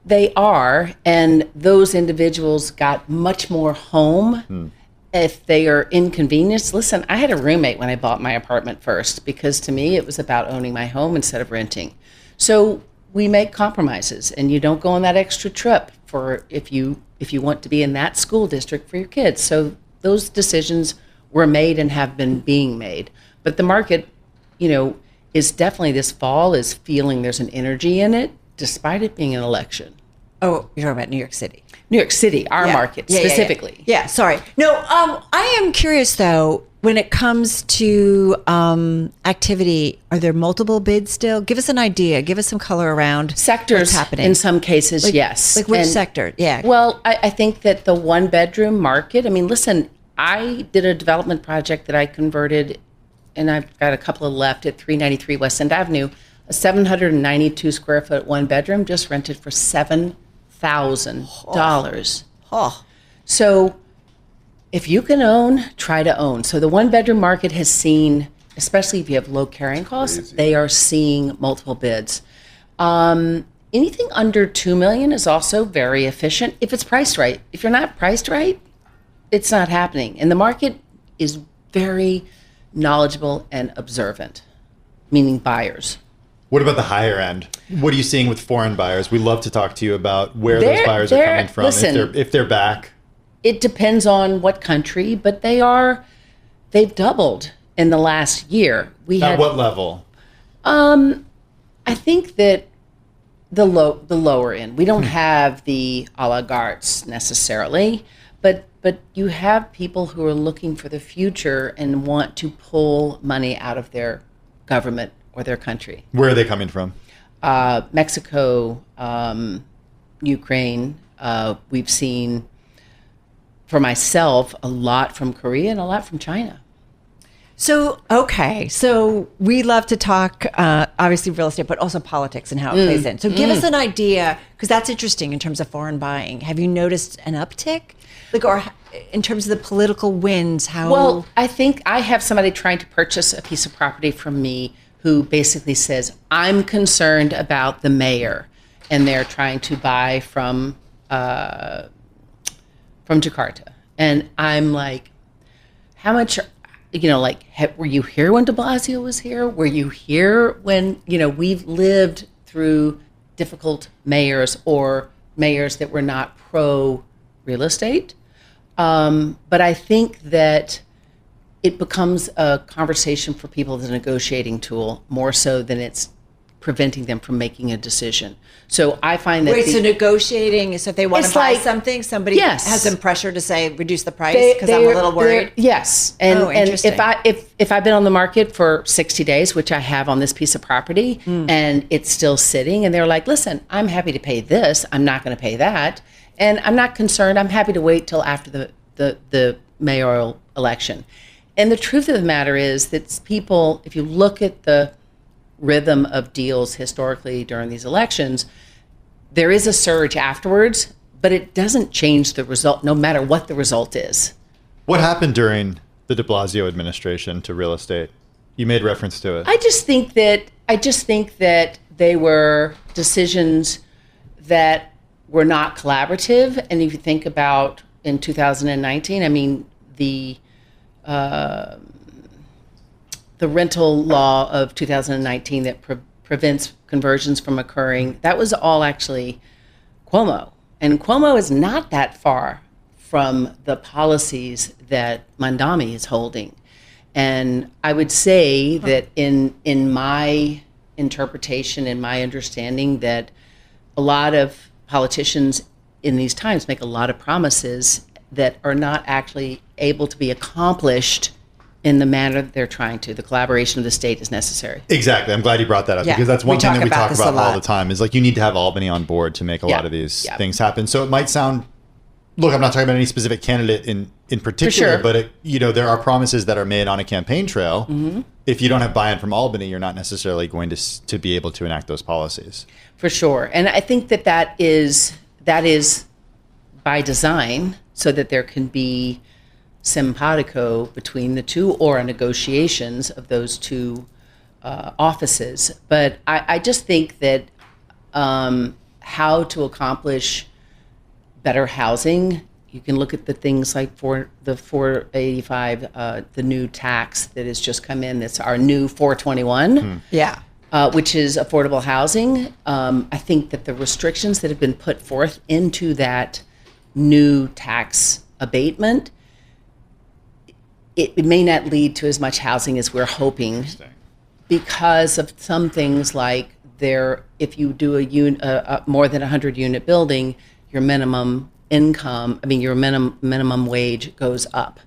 they are, and those individuals got much more home if they are inconvenienced. Listen, I had a roommate when I bought my apartment first, because to me it was about owning my home instead of renting. So we make compromises, and you don't go on that extra trip for if you want to be in that school district for your kids. So those decisions were made and have been being made. But the market, is definitely this fall is feeling there's an energy in it, despite it being an election.
Oh, you're talking about New York City.
New York City, our market specifically.
Yeah, sorry. No, I am curious though, when it comes to activity, are there multiple bids still? Give us an idea. Give us some color around
sectors
what's happening.
In some cases, yes.
Like which sector? Yeah.
Well, I think that the 1-bedroom market, I mean, listen, I did a development project that I converted, and I've got a couple of left at 393 West End Avenue, a 792 square foot 1-bedroom just rented for $7,000.
Oh.
So if you can own, try to own. So the 1-bedroom market has seen, especially if you have low carrying costs, they are seeing multiple bids. Anything under $2 million is also very efficient if it's priced right. If you're not priced right, it's not happening. And the market is very knowledgeable and observant, meaning buyers.
What about the higher end? What are you seeing with foreign buyers? We love to talk to you about where those buyers are coming from, listen, if they're back.
It depends on what country, but they've doubled in the last year.
At what level?
I think that the lower end. We don't have the oligarchs necessarily, but you have people who are looking for the future and want to pull money out of their government or their country.
Where are they coming from?
Mexico, Ukraine. We've seen, for myself, a lot from Korea and a lot from China.
So, okay. So we love to talk, obviously real estate, but also politics and how it plays in. So give us an idea, because that's interesting in terms of foreign buying. Have you noticed an uptick? Like, or in terms of the political winds, how?
Well, I think I have somebody trying to purchase a piece of property from me who basically says, I'm concerned about the mayor, and they're trying to buy from Jakarta. And I'm like, how much, were you here when de Blasio was here? Were you here when, we've lived through difficult mayors or mayors that were not pro real estate? But I think that it becomes a conversation for people as a negotiating tool more so than it's preventing them from making a decision. So I find that
so negotiating is if they want to buy something, somebody has some pressure to say reduce the price because I'm a little worried.
Yes, and if I've been on the market for 60 days, which I have on this piece of property, and it's still sitting, and they're like, listen, I'm happy to pay this, I'm not going to pay that, and I'm not concerned. I'm happy to wait till after the mayoral election. And the truth of the matter is that people, if you look at the rhythm of deals historically during these elections, there is a surge afterwards, but it doesn't change the result no matter what the result is.
What happened during the de Blasio administration to real estate? You made reference to it.
I just think that they were decisions that were not collaborative. And if you think about in 2019, I mean, the rental law of 2019 that prevents conversions from occurring, that was all actually Cuomo. And Cuomo is not that far from the policies that Mandami is holding. And I would say that in my interpretation, in my understanding, that a lot of politicians in these times make a lot of promises that are not actually able to be accomplished in the manner that they're trying to. The collaboration of the state is necessary.
Exactly. I'm glad you brought that up because that's one thing that we talk about all the time is like you need to have Albany on board to make a lot of these things happen. So it might sound, look, I'm not talking about any specific candidate in particular, but there are promises that are made on a campaign trail. Mm-hmm. If you don't have buy-in from Albany, you're not necessarily going to be able to enact those policies.
For sure. And I think that is by design so that there can be simpatico between the two or negotiations of those two offices. But I just think that how to accomplish better housing, you can look at the things like for the 485, the new tax that has just come in, that's our new 421. Which is affordable housing. I think that the restrictions that have been put forth into that new tax abatement, it may not lead to as much housing as we're hoping because of some things like if you do a more than 100 unit building, your minimum income, your minimum wage goes up,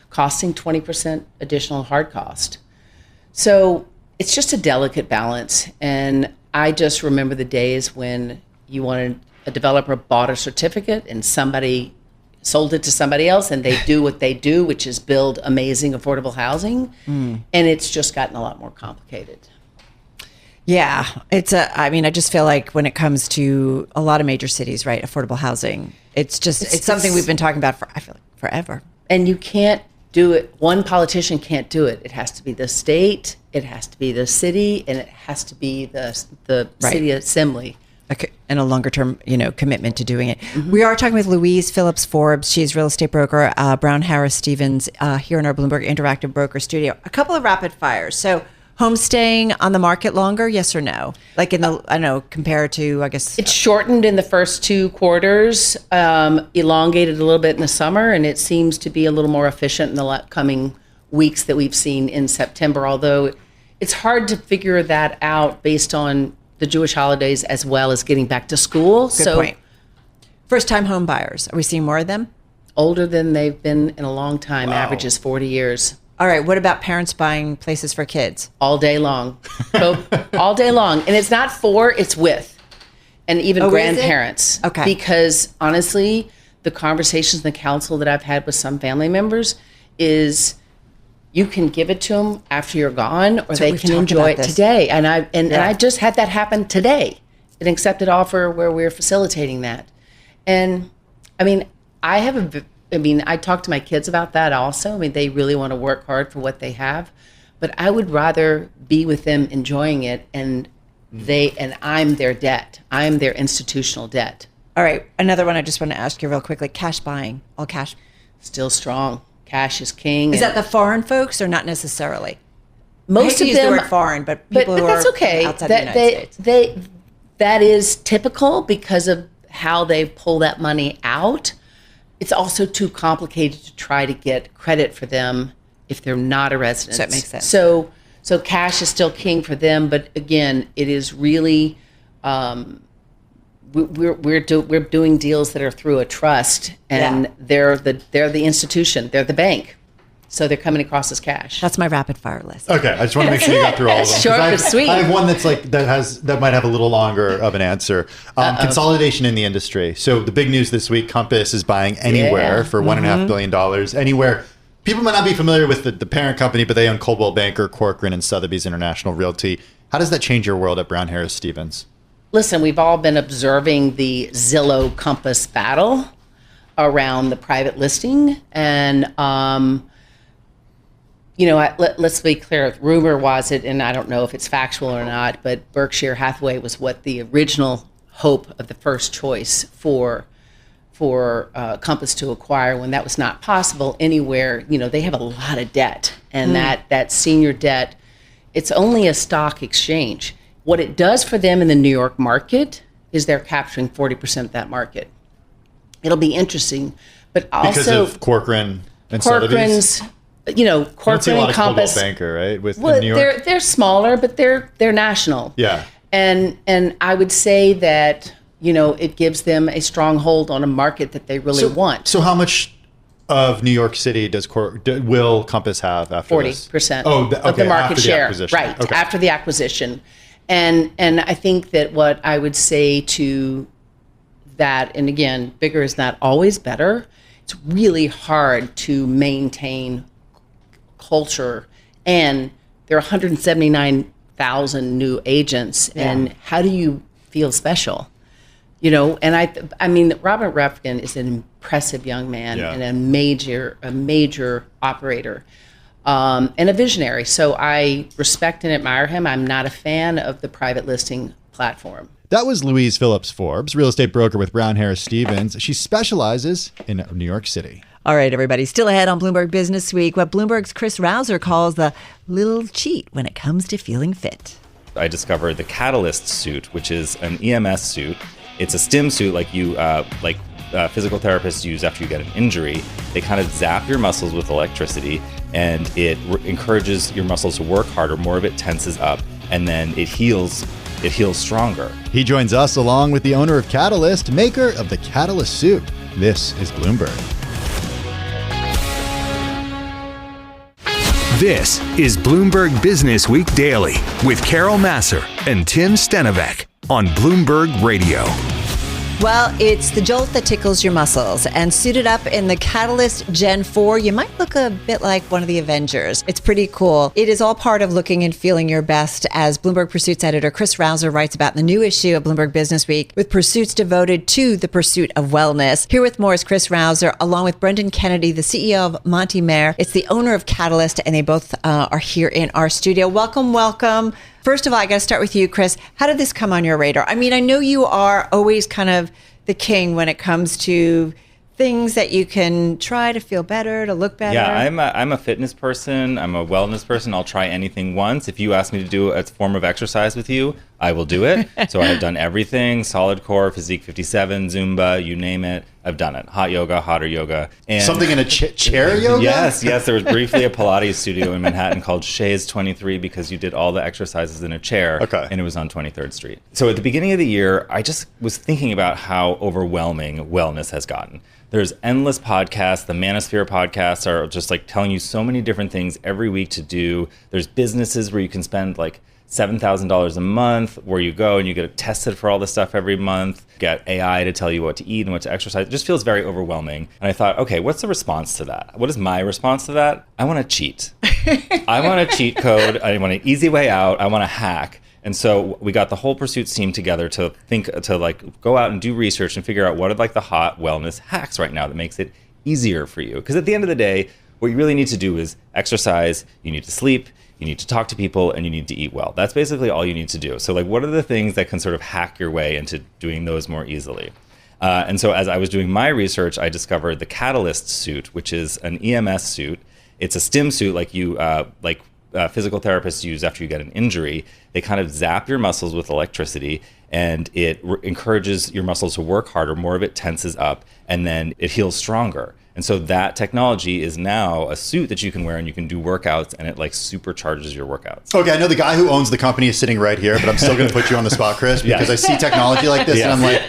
costing 20% additional hard cost. So it's just a delicate balance. And I just remember the days when a developer bought a certificate and somebody sold it to somebody else and they do what they do, which is build amazing affordable housing. And it's just gotten a lot more complicated.
Yeah, I just feel like when it comes to a lot of major cities, right, affordable housing, it's something we've been talking about I feel like forever.
And you can't do it. One politician can't do it. It has to be the state, it has to be the city, and it has to be the city assembly.
And a longer term, commitment to doing it. Mm-hmm. We are talking with Louise Phillips Forbes. She's real estate broker, Brown Harris Stevens, here in our Bloomberg Interactive Broker Studio. A couple of rapid fires. So, home staying on the market longer, yes or no? Like compared to, I guess.
It's shortened in the first 2 quarters, elongated a little bit in the summer, and it seems to be a little more efficient in the coming weeks that we've seen in September, although it's hard to figure that out based on the Jewish holidays as well as getting back to school.
Good point. First-time home buyers, are we seeing more of them?
Older than they've been in a long time.
Wow.
Average is 40 years.
All right, what about parents buying places for kids?
All day long. All day long. And it's not for, it's with. And even grandparents.
Okay.
Because honestly, the conversations and the counsel that I've had with some family members is you can give it to them after you're gone, or they can enjoy it today. And I just had that happen today. An accepted offer where we're facilitating that. And I mean, I talk to my kids about that also. I mean, they really want to work hard for what they have, but I would rather be with them enjoying it, and I'm their debt. I'm their institutional debt.
All right, another one I just want to ask you real quickly. Cash buying, all cash.
Still strong. Cash is king.
Is that the foreign folks or not necessarily?
Most of
use
them
the word foreign, but people who
that's
are
okay.
outside the United States.
That is typical because of how they pull that money out. It's also too complicated to try to get credit for them if they're not a resident.
So it makes sense.
So cash is still king for them, but again, it is really we're doing deals that are through a trust, and they're the institution, they're the bank. So they're coming across as cash.
That's my rapid fire list.
Okay, I just want to make sure you got through all of them.
Short but sweet.
I have one that's that might have a little longer of an answer. Consolidation in the industry. So the big news this week: Compass is buying Anywhere for $1.5 billion. Anywhere. People might not be familiar with the parent company, but they own Coldwell Banker, Corcoran, and Sotheby's International Realty. How does that change your world at Brown Harris Stevens?
Listen, we've all been observing the Zillow Compass battle around the private listing, and let's be clear. Rumor was it, and I don't know if it's factual or not, but Berkshire Hathaway was what the original hope of the first choice for Compass to acquire when that was not possible anywhere. They have a lot of debt, and that senior debt, it's only a stock exchange. What it does for them in the New York market is they're capturing 40% of that market. It'll be interesting, but also
because of Corcoran and Sotheby's.
Corcoran and Compass.
Banker, right? With New York.
They're smaller, but they're national.
Yeah.
And I would say that it gives them a stronghold on a market that they really want.
So how much of New York City will Compass have after
40%
of
the market share,
right?
Okay. After the acquisition, and I think that what I would say to that, and again, bigger is not always better. It's really hard to maintain culture, and there are 179,000 new agents, and how do you feel special? And I mean, Robert Refkin is an impressive young man and a major operator, and a visionary. So I respect and admire him. I'm not a fan of the private listing platform.
That was Louise Phillips Forbes, real estate broker with Brown Harris Stevens. She specializes in New York City.
All right, everybody. Still ahead on Bloomberg Business Week, what Bloomberg's Chris Rauser calls the little cheat when it comes to feeling fit.
I discovered the Catalyst suit, which is an EMS suit. It's a stim suit like physical therapists use after you get an injury. They kind of zap your muscles with electricity, and it encourages your muscles to work harder. More of it tenses up, and then it heals stronger.
He joins us along with the owner of Catalyst, maker of the Catalyst suit. This is Bloomberg.
This is Bloomberg Business Week Daily with Carol Massar and Tim Stenovec on Bloomberg Radio.
Well, it's the jolt that tickles your muscles, and suited up in the Catalyst Gen 4, you might look a bit like one of the Avengers. It's pretty cool. It is all part of looking and feeling your best, as Bloomberg Pursuits editor Chris Rauser writes about in the new issue of Bloomberg Business Week, with pursuits devoted to the pursuit of wellness. Here with more is Chris Rauser, along with Brendan Kennedy, the CEO of Monty Mare. It's the owner of Catalyst, and they both are here in our studio. Welcome. First of all, I got to start with you, Chris. How did this come on your radar? I mean, I know you are always kind of the king when it comes to things that you can try to feel better, to look better.
Yeah, I'm a fitness person. I'm a wellness person. I'll try anything once. If you ask me to do a form of exercise with you, I will do it. So I have done everything, solid core, physique 57, Zumba, you name it. I've done it. Hot yoga, hotter yoga. And
something in a chair yoga?
Yes. There was briefly a Pilates studio in Manhattan called Shays 23 because you did all the exercises in a chair.
Okay.
And it was on 23rd Street. So at the beginning of the year, I just was thinking about how overwhelming wellness has gotten. There's endless podcasts. The Manosphere podcasts are just like telling you so many different things every week to do. There's businesses where you can spend like $7,000 a month where you go and you get tested for all this stuff every month, get AI to tell you what to eat and what to exercise. It just feels very overwhelming. And I thought, okay, what's the response to that? What is my response to that? I want to cheat. I want a cheat code. I want an easy way out. I want to hack. And so we got the whole Pursuits team together to go out and do research and figure out what are like the hot wellness hacks right now that makes it easier for you. Because at the end of the day, what you really need to do is exercise, you need to sleep, you need to talk to people, and you need to eat well. That's basically all you need to do. So like, what are the things that can sort of hack your way into doing those more easily? And so as I was doing my research, I discovered the Catalyst suit, which is an EMS suit. It's a stim suit like physical therapists use after you get an injury. They kind of zap your muscles with electricity, and it encourages your muscles to work harder. More of it tenses up, and then it heals stronger. And so that technology is now a suit that you can wear and you can do workouts, and it like supercharges your workouts.
Okay, I know the guy who owns the company is sitting right here, but I'm still going to put you on the spot, Chris, because I see technology like this and I'm like,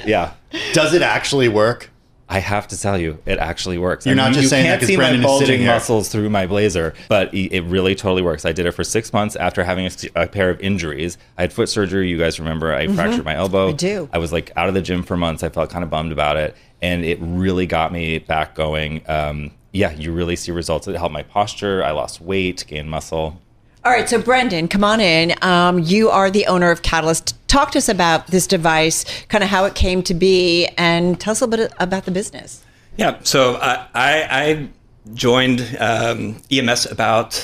does it actually work?
I have to tell you, it actually works.
You're not just saying that because Brendan is sitting here.
You can't see my bulging muscles through my blazer, but it really totally works. I did it for 6 months after having a pair of injuries. I had foot surgery. You guys remember I fractured my elbow.
I do.
I was like out of the gym for months. I felt kind of bummed about it. And it really got me back going. You really see results. It helped my posture. I lost weight, gained muscle.
All right, so Brendan, come on in. You are the owner of Catalyst. Talk to us about this device, kind of how it came to be, and tell us a little bit about the business.
Yeah, so I joined EMS about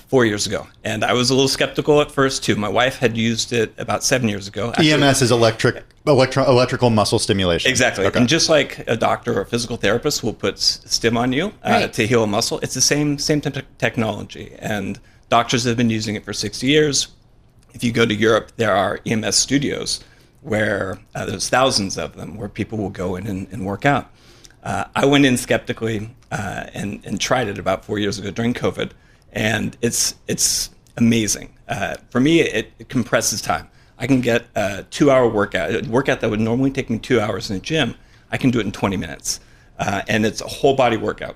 4 years ago, and I was a little skeptical at first too. My wife had used it about 7 years ago. Actually,
EMS is electrical muscle stimulation.
Exactly,
okay.
And just like a doctor or a physical therapist will put stim on you to heal a muscle, it's the same type of technology, and doctors have been using it for 60 years. If you go to Europe, there are EMS studios where there's thousands of them where people will go in and work out. I went in skeptically and tried it about 4 years ago during COVID, and it's amazing. For me, it compresses time. I can get a 2-hour workout, a workout that would normally take me 2 hours in a gym. I can do it in 20 minutes, and it's a whole body workout.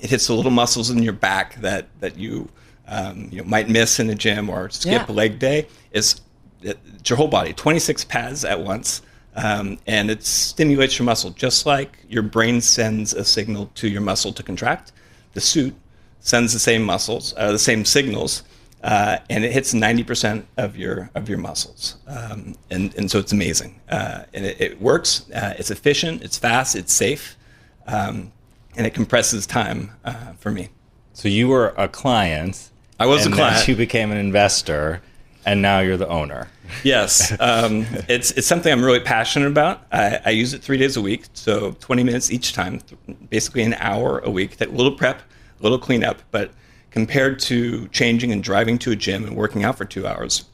It hits the little muscles in your back that you might miss in the gym or skip a leg day. It's your whole body, 26 pads at once, and it stimulates your muscle just like your brain sends a signal to your muscle to contract. The suit sends the same signals, and it hits 90% of your muscles, and so it's amazing, and it works. It's efficient, it's fast, it's safe, and it compresses time for me.
So you were a client.
I was a client.
Then you became an investor, and now you're the owner.
Yes, it's something I'm really passionate about. I use it 3 days a week, so 20 minutes each time, basically an hour a week. That little prep, a little cleanup, but compared to changing and driving to a gym and working out for 2 hours,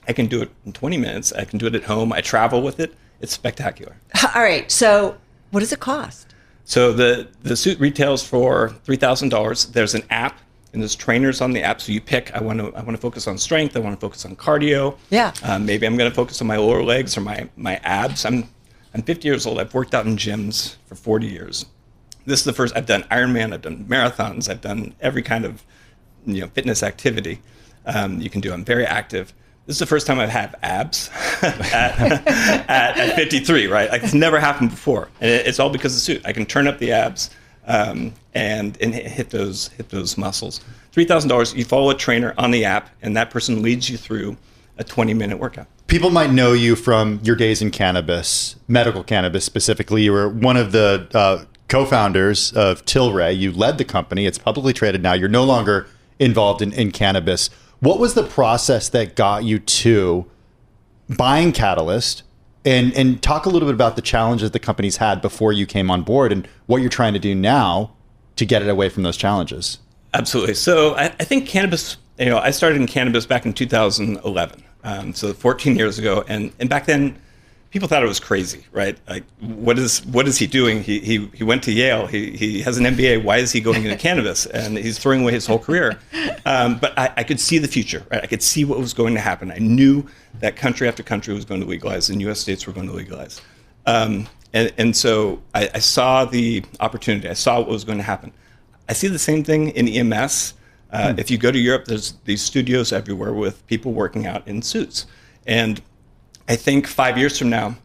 I can do it in 20 minutes. I can do it at home. I travel with it. It's spectacular.
All right, so what does it cost?
So the suit retails for $3,000. There's an app. And there's trainers on the app, so you pick. I want to focus on strength. I want to focus on cardio.
Yeah.
Maybe I'm going to focus on my lower legs or my abs. I'm 50 years old. I've worked out in gyms for 40 years. This is the first. I've done Ironman. I've done marathons. I've done every kind of fitness activity you can do. I'm very active. This is the first time I've had abs at 53. Right? Like it's never happened before, and it's all because of the suit. I can turn up the abs. And hit those muscles. $3,000. You follow a trainer on the app, and that person leads you through a 20-minute workout.
People might know you from your days in cannabis, medical cannabis specifically. You were one of the co-founders of Tilray. You led the company. It's publicly traded now. You're no longer involved in cannabis. What was the process that got you to buying Catalyst? And talk a little bit about the challenges the company's had before you came on board and what you're trying to do now to get it away from those challenges.
Absolutely. So I think cannabis, I started in cannabis back in 2011. So 14 years ago, and back then, people thought it was crazy, right? Like, what is he doing? He went to Yale. He has an MBA. Why is he going into cannabis? And he's throwing away his whole career. But I could see the future, right? I could see what was going to happen. I knew that country after country was going to legalize, and U.S. states were going to legalize. And so I saw the opportunity. I saw what was going to happen. I see the same thing in EMS. If you go to Europe, there's these studios everywhere with people working out in suits. And I think 5 years from now,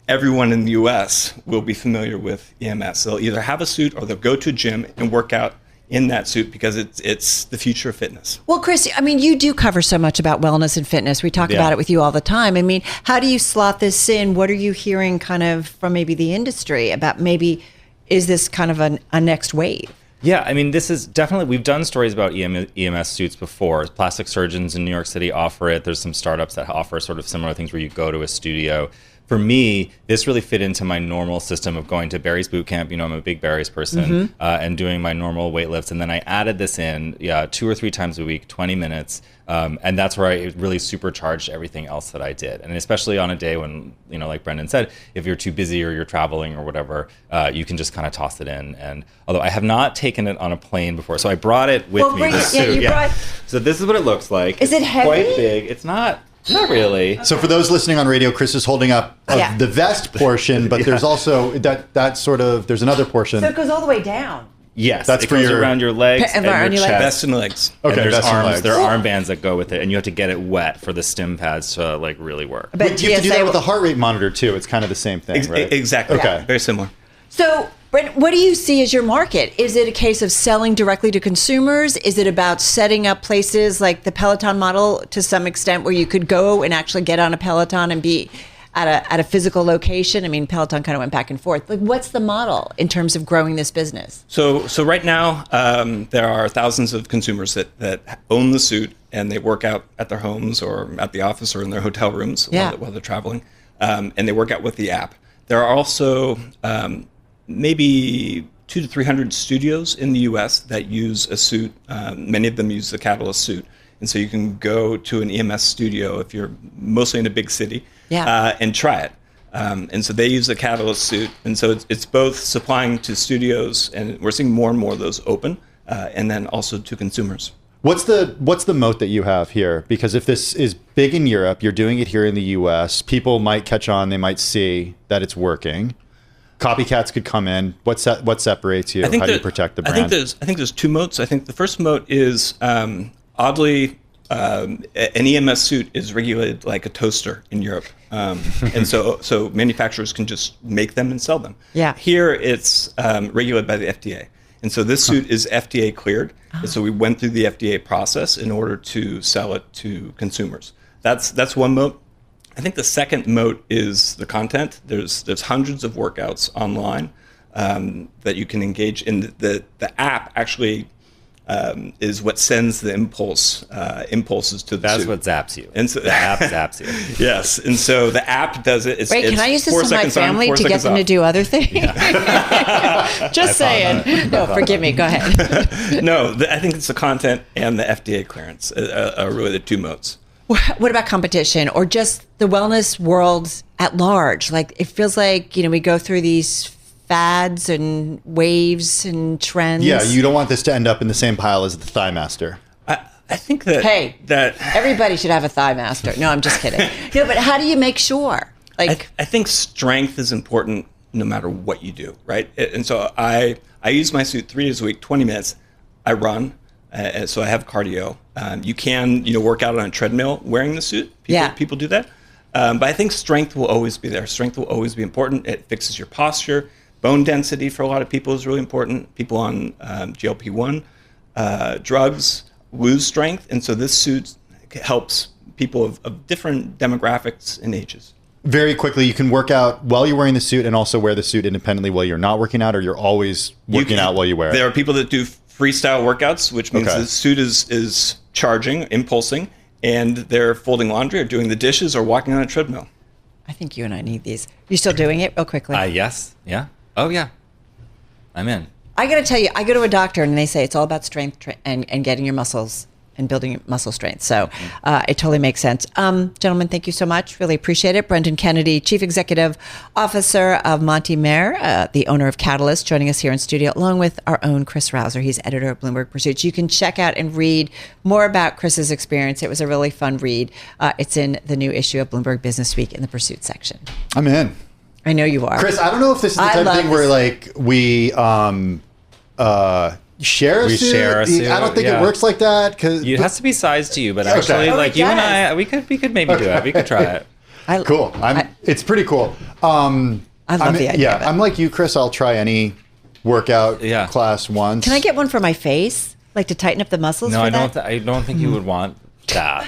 everyone in the U.S. will be familiar with EMS. They'll either have a suit or they'll go to a gym and work out in that suit because it's the future of fitness.
Well, Chris, I mean, you do cover so much about wellness and fitness. We talk about it with you all the time. I mean, how do you slot this in? What are you hearing kind of from maybe the industry about maybe, is this kind of a next wave?
Yeah, I mean, this is definitely, we've done stories about EMS suits before. Plastic surgeons in New York City offer it. There's some startups that offer sort of similar things where you go to a studio. For me, this really fit into my normal system of going to Barry's boot camp. You know, I'm a big Barry's person, and doing my normal weight lifts. And then I added this in 2 or 3 times a week, 20 minutes. And that's where I really supercharged everything else that I did. And especially on a day when, you know, like Brendan said, if you're too busy or you're traveling or whatever, you can just kind of toss it in. And although I have not taken it on a plane before, so I brought it with me. So this is what it looks like.
Is it heavy?
Quite big. It's not really.
So for those listening on radio, Chris is holding up the vest portion, but there's also that sort of, there's another portion.
So it goes all the way down.
Yes,
that's
it goes around your legs and your chest.
Vest and legs.
Okay, and there's arms. There are armbands that go with it, and you have to get it wet for the stim pads to like really work.
But you have to do that with a heart rate monitor too. It's kind of the same thing, right?
Exactly.
Okay,
very similar.
So, Brent, what do you see as your market? Is it a case of selling directly to consumers? Is it about setting up places like the Peloton model to some extent where you could go and actually get on a Peloton and be at a physical location? I mean, Peloton kind of went back and forth. Like, what's the model in terms of growing this business?
So right now, there are thousands of consumers that own the suit and they work out at their homes or at the office or in their hotel rooms while they're traveling, and they work out with the app. There are also maybe 200 to 300 studios in the U.S. that use a suit. Many of them use the Catalyst suit. And so you can go to an EMS studio if you're mostly in a big city and try it. And so they use the Catalyst suit. And so it's both supplying to studios, and we're seeing more and more of those open, and then also to consumers.
What's the moat that you have here? Because if this is big in Europe, you're doing it here in the U.S., people might catch on, they might see that it's working. Copycats could come in. What separates you? How do you protect the brand?
I think there's 2 moats. I think the first moat is oddly, an EMS suit is regulated like a toaster in Europe, and so manufacturers can just make them and sell them.
Yeah.
Here it's regulated by the FDA, and so this suit is FDA cleared, and so we went through the FDA process in order to sell it to consumers. That's one moat. I think the second moat is the content. There's hundreds of workouts online that you can engage in. The app actually is what sends the impulses to the
That's
suit.
what zaps you.
And so
the app zaps you.
Yes, and so the app does it.
Wait, can I use this with my family to get them to do other things? Just saying. No, forgive me. Go ahead.
No, I think it's the content and the FDA clearance are really the 2 moats.
What about competition or just the wellness world at large? Like, it feels like, we go through these fads and waves and trends.
Yeah, you don't want this to end up in the same pile as the Thigh Master.
I think that
everybody should have a Thigh Master. No, I'm just kidding. No, but how do you make sure? Like,
I think strength is important no matter what you do, right? And so I use my suit 3 days a week, 20 minutes. I run. So I have cardio. You can, work out on a treadmill wearing the suit. People do that. But I think strength will always be there. Strength will always be important. It fixes your posture. Bone density for a lot of people is really important. People on GLP-1 drugs lose strength. And so this suit helps people of different demographics and ages.
Very quickly, you can work out while you're wearing the suit and also wear the suit independently while you're not working out, or you're always working out while you wear it?
There are people that do freestyle workouts, which means the suit is charging, impulsing, and they're folding laundry or doing the dishes or walking on a treadmill.
I think you and I need these. You still doing it real quickly?
Yes. Yeah. Oh, yeah. I'm in.
I got to tell you, I go to a doctor and they say it's all about strength and getting your muscles and building muscle strength. So it totally makes sense. Gentlemen, thank you so much. Really appreciate it. Brendan Kennedy, Chief Executive Officer of Massar, the owner of Catalyst, joining us here in studio, along with our own Chris Rausser. He's editor of Bloomberg Pursuits. You can check out and read more about Chris's experience. It was a really fun read. It's in the new issue of Bloomberg Businessweek in the Pursuit section.
I'm in.
I know you are.
Chris, I don't know if this is the type of thing where like we share a suit. I don't think it works like that because
it has to be sized to you. But actually, like you and I, we could maybe do it. We could try it.
Cool. It's pretty cool.
I love the idea.
Yeah,
of it.
I'm like you, Chris. I'll try any workout class once.
Can I get one for my face, like to tighten up the muscles?
No,
for
I don't think you would want that.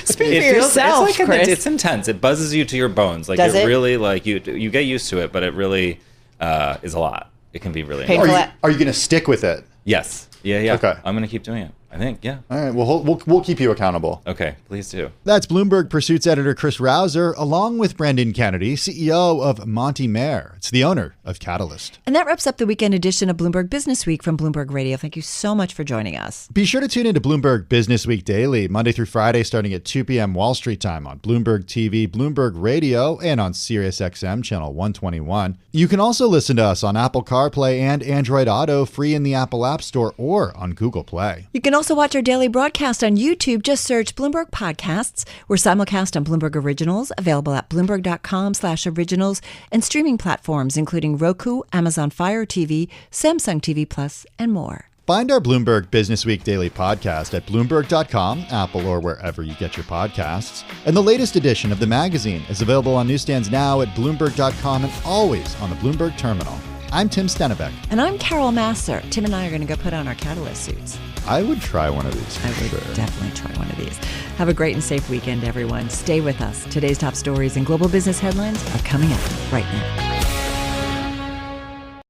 Speak for yourself, Chris.
It's intense. It buzzes you to your bones. Like
Does it
really like you get used to it, but it really is a lot. It can be really
painful.
Are you going to stick with it?
Yes. Yeah.
Okay.
I'm going to keep doing it. I think. Yeah.
All right. Well, we'll keep you accountable.
Okay. Please do.
That's Bloomberg Pursuits editor Chris Rausser, along with Brendan Kennedy, CEO of Massar. It's the owner of Catalyst.
And that wraps up the weekend edition of Bloomberg Businessweek from Bloomberg Radio. Thank you so much for joining us.
Be sure to tune into Bloomberg Businessweek Daily, Monday through Friday, starting at 2 p.m. Wall Street time on Bloomberg TV, Bloomberg Radio, and on Sirius XM channel 121. You can also listen to us on Apple CarPlay and Android Auto, free in the Apple App Store or on Google Play.
You can also watch our daily broadcast on YouTube. Just search Bloomberg Podcasts. We're simulcast on Bloomberg Originals, available at Bloomberg.com/originals, and streaming platforms including Roku, Amazon Fire TV, Samsung TV Plus, and more.
Find our Bloomberg Businessweek Daily podcast at Bloomberg.com, Apple, or wherever you get your podcasts. And the latest edition of the magazine is available on newsstands now at Bloomberg.com and always on the Bloomberg terminal. I'm Tim Stenovec.
And I'm Carol Massar. Tim and I are going to go put on our Catalyst suits.
I would try one of these.
I would definitely try one of these. Have a great and safe weekend, everyone. Stay with us. Today's top stories and global business headlines are coming up right now.